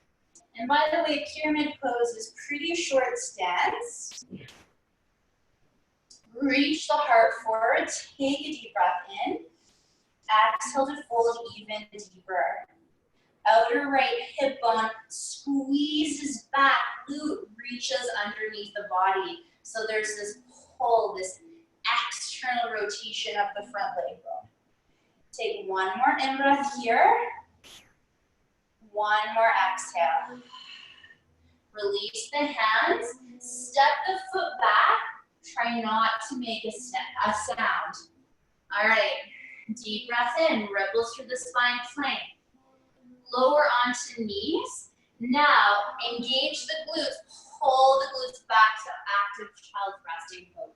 And by the way, pyramid pose is pretty short stance. Reach the heart forward, take a deep breath in. Exhale to fold even deeper. Outer right hip bone squeezes back, glute reaches underneath the body. So there's this pull, this external rotation of the front leg bone. Take one more in-breath here. One more exhale. Release the hands. Step the foot back. Try not to make a sound. All right. Deep breath in. Ripples through the spine plank. Lower onto knees. Now engage the glutes. Pull the glutes back to active child resting pose.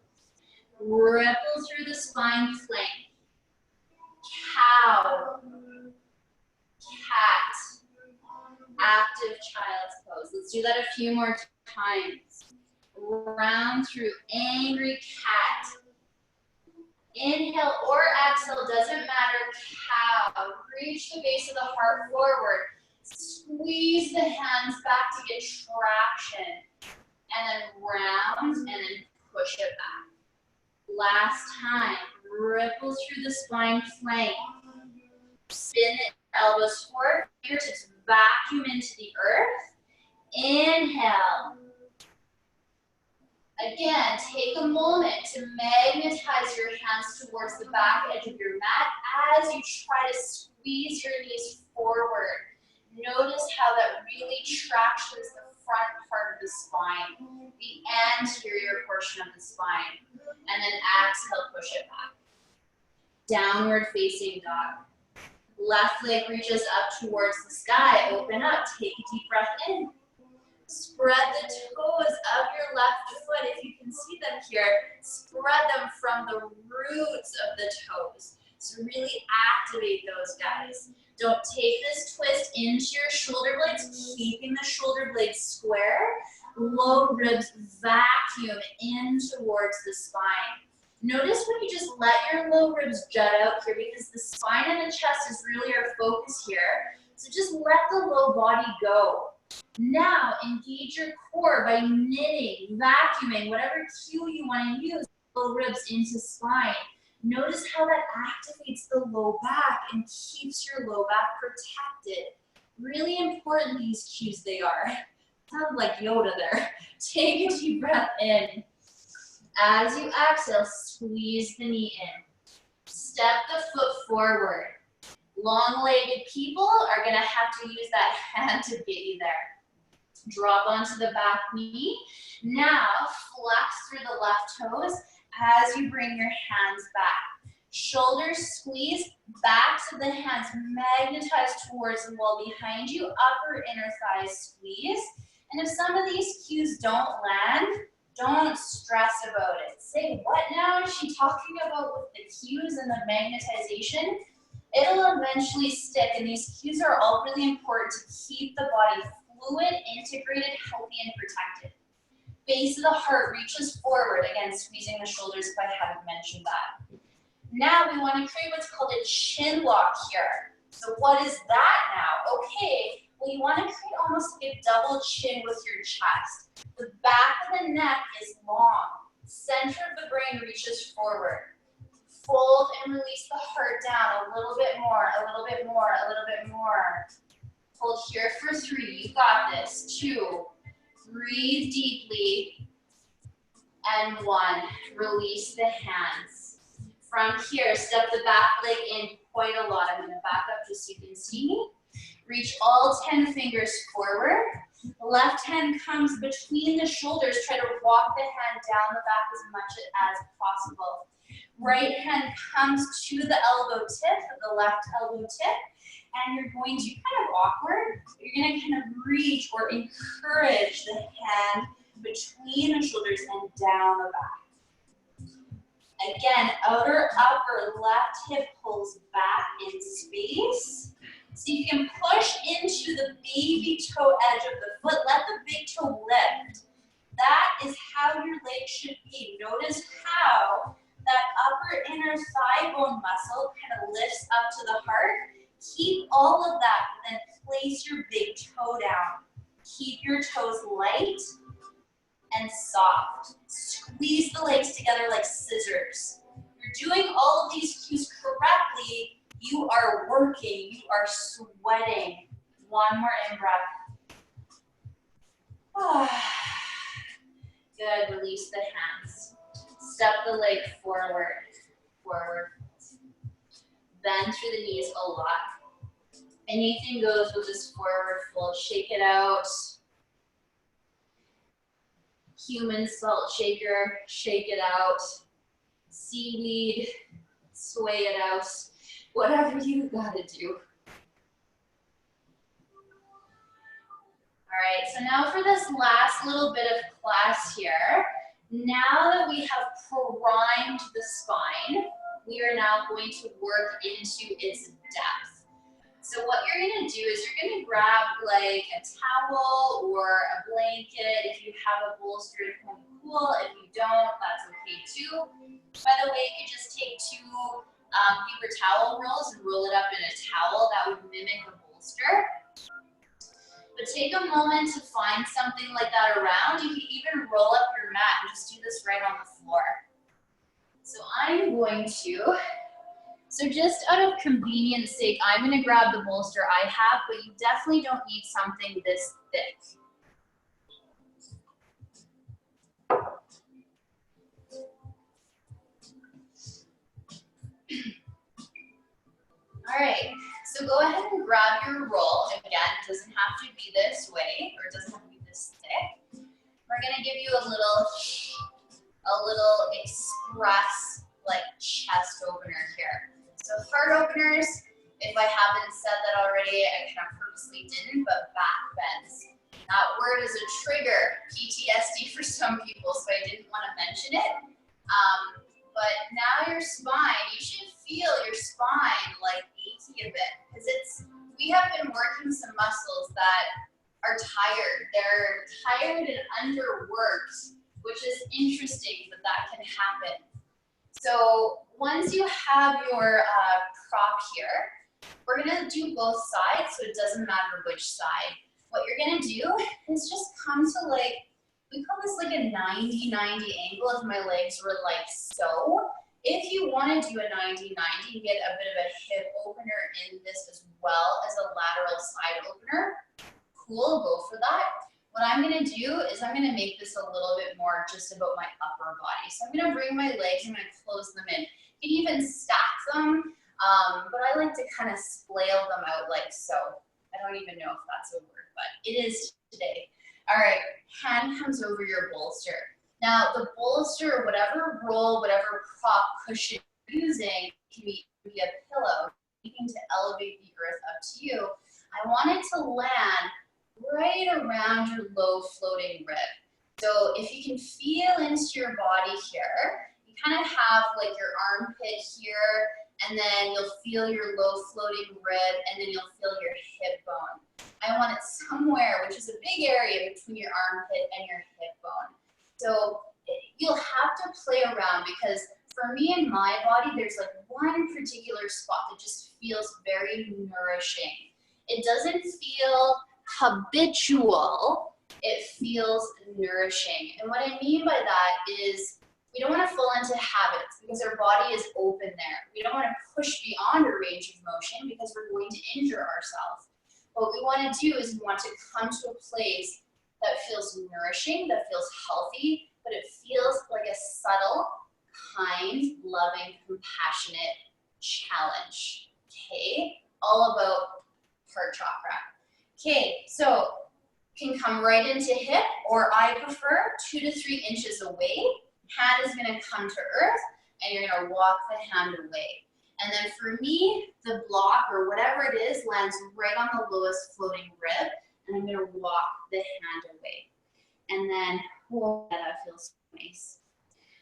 Ripple through the spine plank. Cow. Cat. Active child's pose. Let's do that a few more times. Round through angry cat. Inhale or exhale, doesn't matter. Cow. Reach the base of the heart forward. Squeeze the hands back to get traction. And then round and then push it back. Last time. Ripple through the spine plank. Spin the elbows forward. Fingertips vacuum into the earth. Inhale. Again, take a moment to magnetize your hands towards the back edge of your mat as you try to squeeze your knees forward. Notice how that really tractions the front part of the spine, the anterior portion of the spine. And then exhale, push it back. Downward facing dog. Left leg reaches up towards the sky. Open up. Take a deep breath in. Spread the toes of your left foot, if you can see them here. Spread them from the roots of the toes. So really activate those guys. Don't take this twist into your shoulder blades, keeping the shoulder blades square. Low ribs vacuum in towards the spine. Notice when you just let your low ribs jut out here, because the spine and the chest is really our focus here. So just let the low body go. Now engage your core by knitting, vacuuming, whatever cue you want to use, low ribs into spine. Notice how that activates the low back and keeps your low back protected. Really important, these cues they are. Sounds like Yoda there. Take a deep breath in. As you exhale, squeeze the knee in. Step the foot forward. Long-legged people are going to have to use that hand to get you there. Drop onto the back knee. Now, flex through the left toes as you bring your hands back. Shoulders squeeze, backs of the hands magnetize towards the wall behind you, upper inner thighs squeeze. And if some of these cues don't land, don't stress about it. Say, what now is she talking about with the cues and the magnetization? It'll eventually stick, and these cues are all really important to keep the body fluid, integrated, healthy, and protected. Base of the heart reaches forward, again, squeezing the shoulders if I haven't mentioned that. Now we want to create what's called a chin lock here. So what is that now? Okay, well, you want to create almost like a double chin with your chest. The back of the neck is long. Center of the brain reaches forward. Fold and release the heart down a little bit more, a little bit more, a little bit more. Hold here for 3. You got this. 2. Breathe deeply. And 1. Release the hands. From here, step the back leg in quite a lot. I'm going to back up just so you can see me. Reach all 10 fingers forward. Left hand comes between the shoulders. Try to walk the hand down the back as much as possible. Right hand comes to the elbow tip, the left elbow tip, and you're going to, kind of awkward, you're going to kind of reach or encourage the hand between the shoulders and down the back. Again, outer upper left hip pulls back in space. So you can push into the baby toe edge of the foot. Let the big toe lift. That is how your leg should be. Notice how that upper inner thigh bone muscle kind of lifts up to the heart. Keep all of that, then place your big toe down. Keep your toes light and soft. Squeeze the legs together like scissors. You're doing all of these cues correctly. You are working. You are sweating. One more in-breath. Good. Release the hands. Step the leg forward. Forward. Bend through the knees a lot. Anything goes with this forward fold. Shake it out. Human salt shaker, shake it out. Seaweed, sway it out. Whatever you gotta do. All right, so now for this last little bit of class here, now that we have primed the spine, we are now going to work into its depth. So what you're gonna do is you're gonna grab like a towel or a blanket. If you have a bolster, it's gonna be cool. If you don't, that's okay too. By the way, you can just take two paper towel rolls and roll it up in a towel. That would mimic a bolster. But take a moment to find something like that around. You can even roll up your mat and just do this right on the floor. So I'm going to, so just out of convenience sake, I'm gonna grab the bolster I have, but you definitely don't need something this thick. All right, so go ahead and grab your roll. Again, it doesn't have to be this way, or it doesn't have to be this thick. We're gonna give you a little express, like chest opener here. So heart openers, if I haven't said that already, I kind of purposely didn't, but back bends. That word is a trigger, PTSD for some people, so I didn't want to mention it. But now your spine, you should feel your spine like achy a bit, because we have been working some muscles that are tired. They're tired and underworked, which is interesting, but that can happen. So once you have your prop here, we're gonna do both sides, so it doesn't matter which side. What you're gonna do is just come to like, we call this like a 90-90 angle if my legs were like so. If you wanna do a 90-90, get a bit of a hip opener in this as well as a lateral side opener, cool, go for that. What I'm gonna do is I'm gonna make this a little bit more just about my upper body. So I'm gonna bring my legs, I'm gonna close them in. You can even stack them, but I like to kind of splail them out like so. I don't even know if that's a word, but it is today. All right, hand comes over your bolster. Now the bolster, whatever roll, whatever prop cushion you're using, can be a pillow, anything to elevate the earth up to you. I want it to land right around your low floating rib. So if you can feel into your body here, you kind of have like your armpit here, and then you'll feel your low floating rib, and then you'll feel your hip bone. I want it somewhere, which is a big area between your armpit and your hip bone. So you'll have to play around, because for me and my body, there's like one particular spot that just feels very nourishing. It doesn't feel habitual, it feels nourishing. And what I mean by that is we don't want to fall into habits because our body is open there. We don't want to push beyond a range of motion because we're going to injure ourselves. What we want to do is we want to come to a place that feels nourishing, that feels healthy, but it feels like a subtle, kind, loving, compassionate challenge. Okay? All about heart chakra. Okay, so can come right into hip, or I prefer 2 to 3 inches away. Hand is gonna come to earth, and you're gonna walk the hand away. And then for me, the block or whatever it is lands right on the lowest floating rib, and I'm gonna walk the hand away. And then, oh, that feels nice.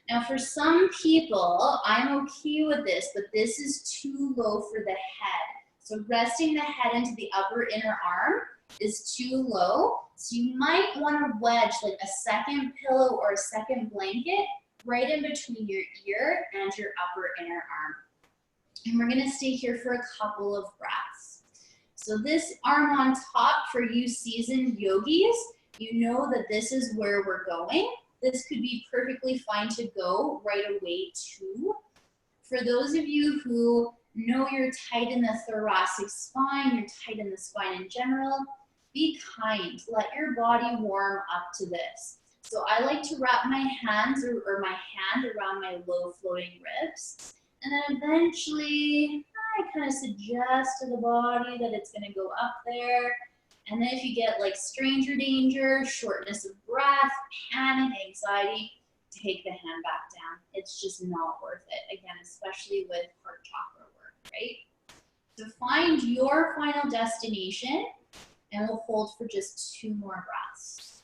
Now for some people, I'm okay with this, but this is too low for the head. So resting the head into the upper inner arm is too low. So you might want to wedge like a second pillow or a second blanket right in between your ear and your upper inner arm. And we're gonna stay here for a couple of breaths. So this arm on top, for you seasoned yogis, you know that this is where we're going. This could be perfectly fine to go right away too. For those of you who know you're tight in the thoracic spine, you're tight in the spine in general, be kind. Let your body warm up to this. So I like to wrap my hands or my hand around my low floating ribs. And then eventually, I kind of suggest to the body that it's gonna go up there. And then if you get like stranger danger, shortness of breath, panic, anxiety, take the hand back down. It's just not worth it. Again, especially with heart chakra work, right? So find your final destination and we'll hold for just 2 more breaths.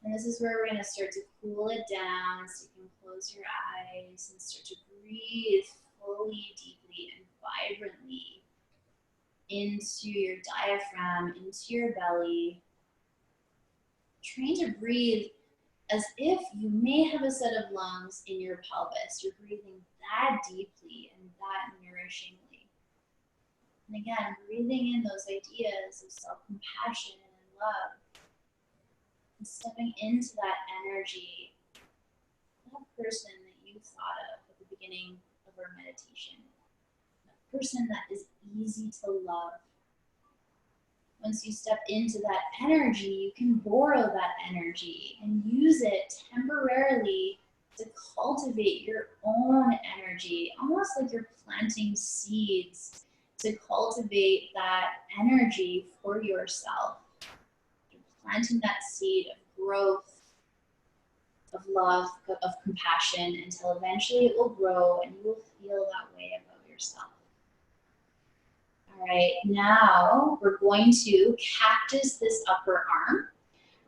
And this is where we're gonna start to cool it down so you can close your eyes and start to breathe fully, deeply, and vibrantly into your diaphragm, into your belly. Train to breathe as if you may have a set of lungs in your pelvis. You're breathing that deeply and that nourishingly. And again, breathing in those ideas of self-compassion and love. And stepping into that energy, that person that you thought of at the beginning of our meditation. That person that is easy to love. Once you step into that energy, you can borrow that energy and use it temporarily to cultivate your own energy, almost like you're planting seeds to cultivate that energy for yourself. You're planting that seed of growth, of love, of compassion, until eventually it will grow and you will feel that way about yourself. All right, now we're going to cactus this upper arm.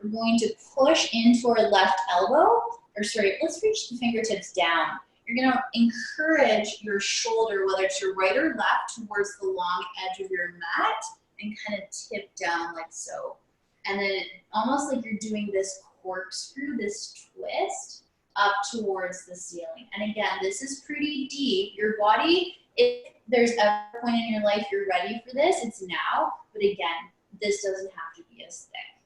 We're going to push into our left elbow, let's reach the fingertips down. You're gonna encourage your shoulder, whether it's your right or left, towards the long edge of your mat and kind of tip down like so. And then almost like you're doing this corkscrew, this twist up towards the ceiling. And again, this is pretty deep. Your body, if there's a point in your life you're ready for this, it's now. But again, this doesn't have to be as thick.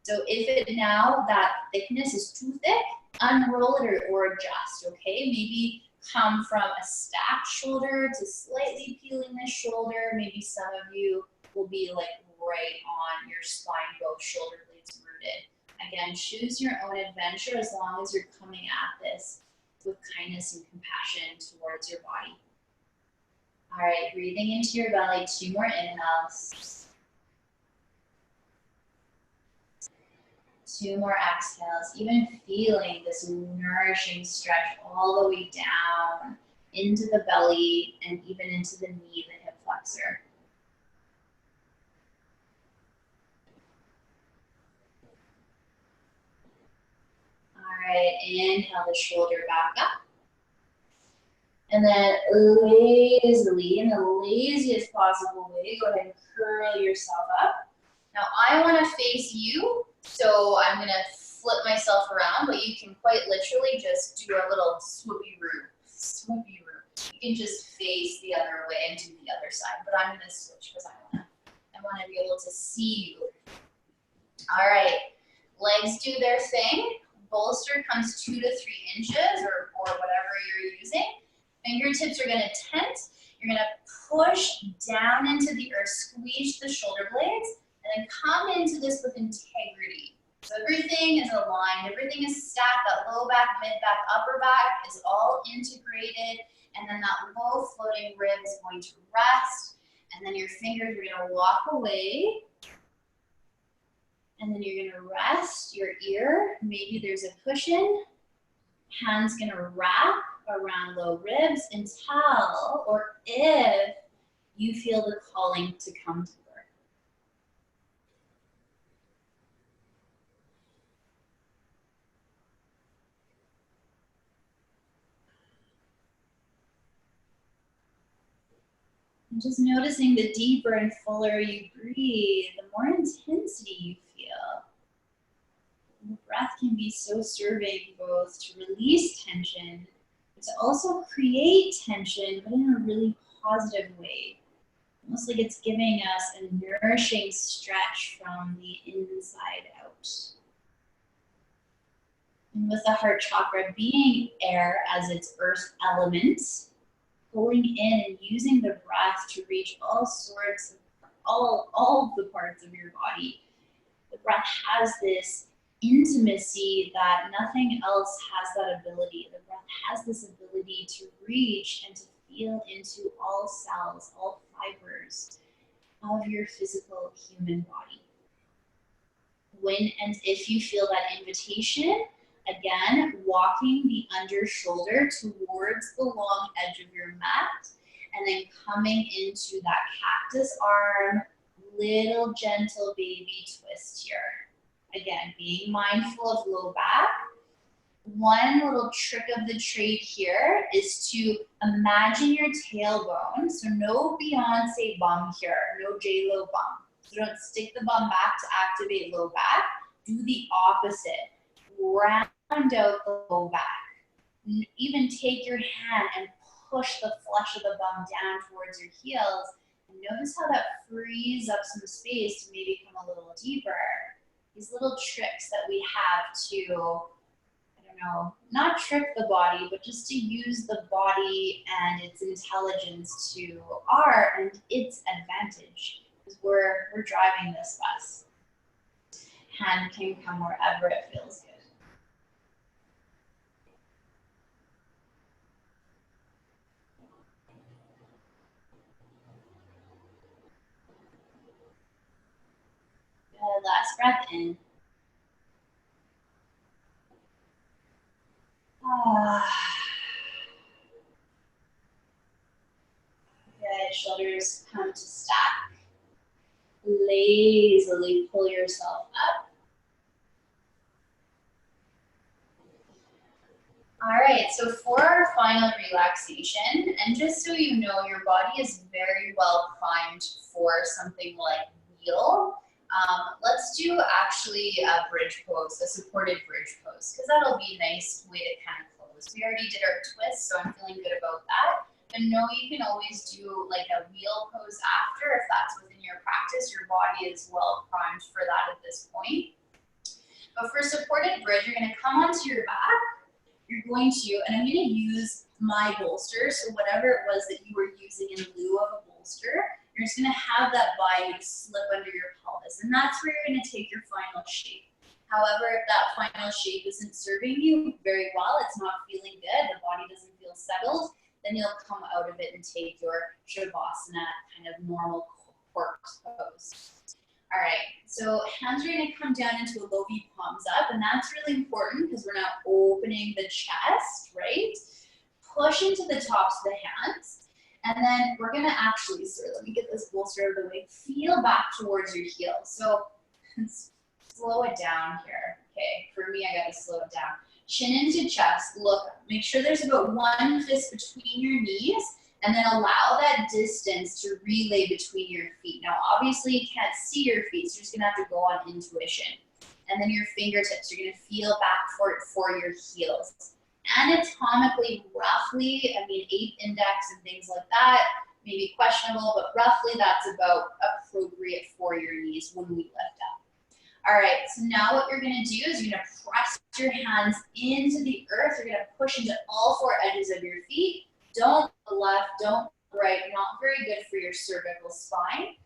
So if it now, that thickness is too thick, unroll it or adjust, okay? Maybe come from a stacked shoulder to slightly peeling this shoulder. Maybe some of you will be like right on your spine, both shoulder blades rooted. Again, choose your own adventure as long as you're coming at this with kindness and compassion towards your body. All right, breathing into your belly, 2 more inhales. 2 more exhales, even feeling this nourishing stretch all the way down into the belly and even into the knee, the hip flexor. All right, inhale the shoulder back up. And then lazily, in the laziest possible way, go ahead and curl yourself up. Now I want to face you, so I'm going to flip myself around, but you can quite literally just do a little swoopy-roo. Swoopy-roo. You can just face the other way and do the other side, but I'm going to switch because I want to be able to see you. All right, legs do their thing. Bolster comes 2 to 3 inches or whatever you're using. Fingertips are going to tent. You're going to push down into the earth, squeeze the shoulder blades, and then come into this with integrity. So everything is aligned, everything is stacked, that low back, mid back, upper back is all integrated, and then that low floating rib is going to rest, and then your fingers are going to walk away, and then you're going to rest your ear. Maybe there's a cushion. Hands gonna wrap around low ribs until, or if you feel the calling to come to birth. And just noticing the deeper and fuller you breathe, the more intensity you feel. And the breath can be so serving both to release tension, but to also create tension, but in a really positive way. Almost like it's giving us a nourishing stretch from the inside out. And with the heart chakra being air as its earth element, pulling in and using the breath to reach all sorts of, all the parts of your body. The breath has this intimacy that nothing else has that ability. The breath has this ability to reach and to feel into all cells, all fibers of your physical human body. When and if you feel that invitation, again, walking the under shoulder towards the long edge of your mat, and then coming into that cactus arm, little gentle baby twist here. Again, being mindful of low back. One little trick of the trade here is to imagine your tailbone, so no Beyonce bum here, no J-Lo bum. So don't stick the bum back to activate low back. Do the opposite. Round out the low back. Even take your hand and push the flesh of the bum down towards your heels. And notice how that frees up some space to maybe come a little deeper. These little tricks that we have to, not trick the body, but just to use the body and its intelligence to our and its advantage. Because we're driving this bus. Hand can come wherever it feels good. Good, last breath in. Good, shoulders come to stack. Lazily pull yourself up. All right, so for our final relaxation, and just so you know, your body is very well primed for something like wheel. Let's do actually a bridge pose, a supported bridge pose, because that'll be a nice way to kind of close. We already did our twist, so I'm feeling good about that. And know you can always do like a wheel pose after if that's within your practice. Your body is well primed for that at this point. But for supported bridge, you're going to come onto your back. You're going to, and I'm going to use my bolster, so whatever it was that you were using in lieu of a bolster, you're just going to have that by you to slip under your pelvis, and that's where you're going to take your final shape. However, if that final shape isn't serving you very well, it's not feeling good, the body doesn't feel settled, then you'll come out of it and take your Shavasana kind of normal corpse pose. All right, so hands are gonna come down into a low V palms up, and that's really important because we're now opening the chest, right? Push into the tops of the hands, and then we're gonna actually, sorry, let me get this bolster out of the way, feel back towards your heels. So slow it down here. Okay, for me, I gotta slow it down. Chin into chest, look up. Make sure there's about one fist between your knees, and then allow that distance to relay between your feet. Now, obviously, you can't see your feet, so you're just gonna have to go on intuition. And then your fingertips, you're gonna feel back for your heels. Anatomically, roughly, 8th index and things like that, maybe questionable, but roughly that's about appropriate for your knees when we lift up. All right, so now what you're gonna do is you're gonna press your hands into the earth. You're gonna push into all 4 edges of your feet. Don't left, don't right, not very good for your cervical spine.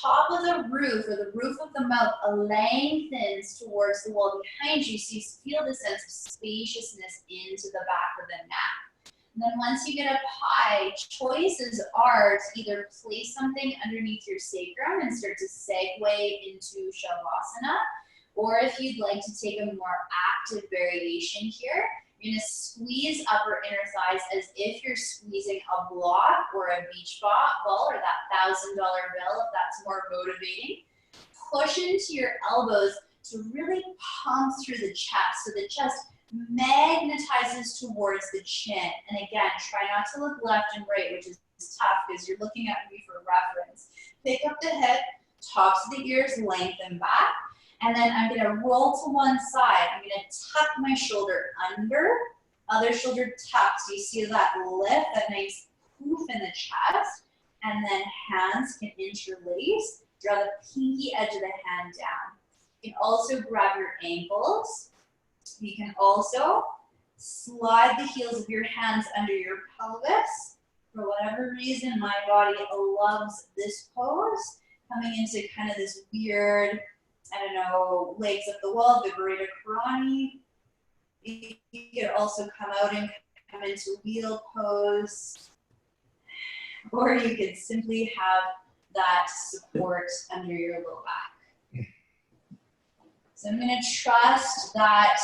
Top of the roof, or the roof of the mouth, lengthens towards the wall behind you, so you feel the sense of spaciousness into the back of the neck. And then once you get up high, choices are to either place something underneath your sacrum and start to segue into Shavasana, or if you'd like to take a more active variation here, You're gonna squeeze upper inner thighs as if you're squeezing a block or a beach ball or that $1,000 bill if that's more motivating. Push into your elbows to really pump through the chest. So the chest magnetizes towards the chin. And again, try not to look left and right, which is tough because you're looking at me for reference. Pick up the hip, tops of the ears, lengthen back. And then I'm gonna roll to one side. I'm gonna tuck my shoulder under, other shoulder tucked. So you see that lift, that nice poof in the chest. And then hands can interlace. Draw the pinky edge of the hand down. You can also grab your ankles. You can also slide the heels of your hands under your pelvis. For whatever reason, my body loves this pose. Coming into kind of this weird, I don't know, legs up the wall, Viparita Karani. You could also come out and come into wheel pose. Or you could simply have that support under your low back. So I'm going to trust that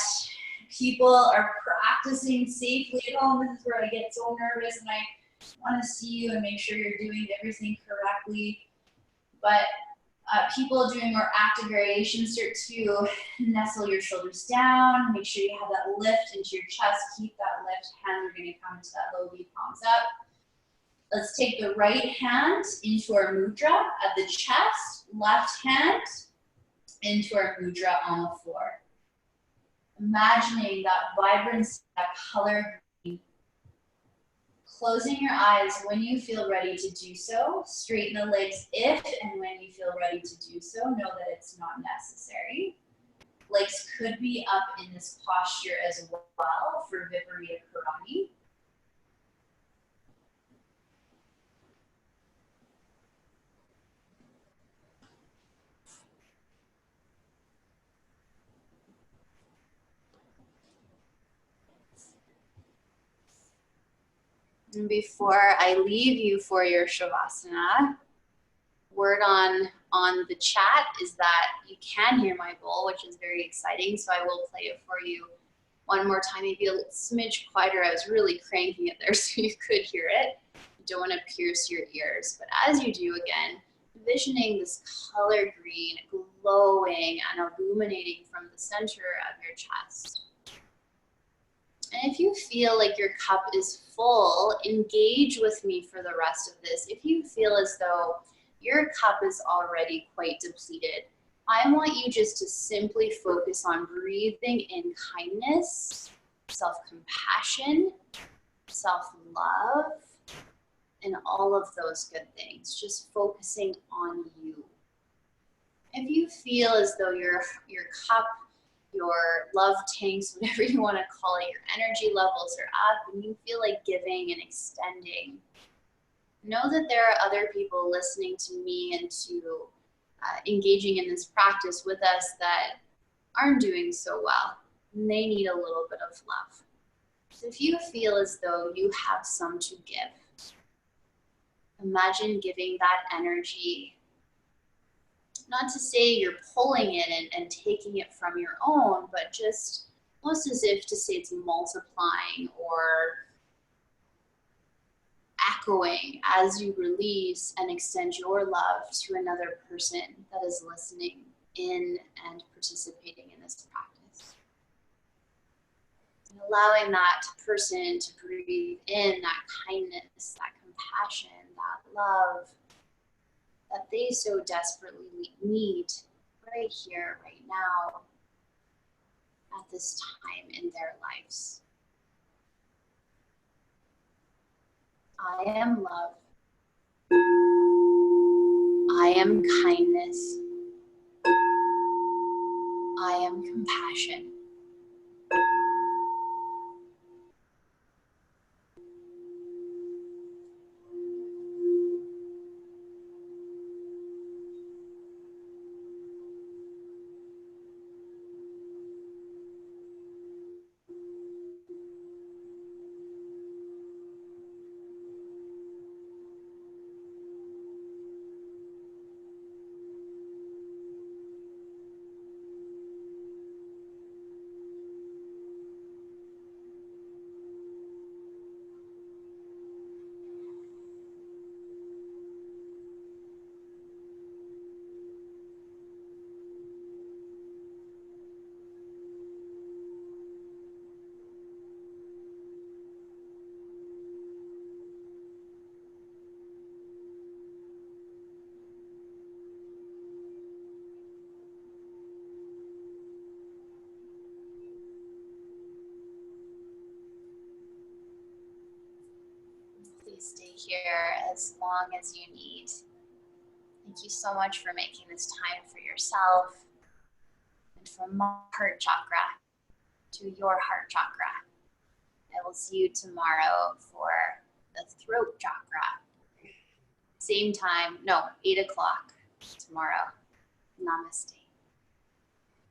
people are practicing safely at home. This is where I get so nervous and I want to see you and make sure you're doing everything correctly. But people doing more active variations, start to nestle your shoulders down. Make sure you have that lift into your chest. Keep that lift. Hands are going to come into that low V, palms up. Let's take the right hand into our mudra at the chest, left hand into our mudra on the floor. Imagining that vibrancy, that color green. Closing your eyes when you feel ready to do so. Straighten the legs if and when you feel ready to do so. Know that it's not necessary. Legs could be up in this posture as well for Viparita Karani. And before I leave you for your Shavasana, word on the chat is that you can hear my bowl, which is very exciting. So I will play it for you one more time, maybe a smidge quieter. I was really cranking it there so you could hear it. You don't want to pierce your ears. But as you do, again, envisioning this color green glowing and illuminating from the center of your chest. And if you feel like your cup is full, engage with me for the rest of this. If you feel as though your cup is already quite depleted, I want you just to simply focus on breathing in kindness, self-compassion, self-love, and all of those good things. Just focusing on you. If you feel as though your cup, your love tanks, whatever you want to call it, your energy levels are up and you feel like giving and extending, know that there are other people listening to me and to engaging in this practice with us that aren't doing so well. And they need a little bit of love. So if you feel as though you have some to give, imagine giving that energy. Not to say you're pulling it and taking it from your own, but just almost as if to say it's multiplying or echoing as you release and extend your love to another person that is listening in and participating in this practice. And allowing that person to breathe in that kindness, that compassion, that love, that they so desperately need right here, right now, at this time in their lives. I am love. I am kindness. I am compassion. please stay here as long as you need. Thank you so much for making this time for yourself and from my heart chakra to your heart chakra. I will see you tomorrow for the throat chakra. Same time, no, 8 o'clock tomorrow. Namaste.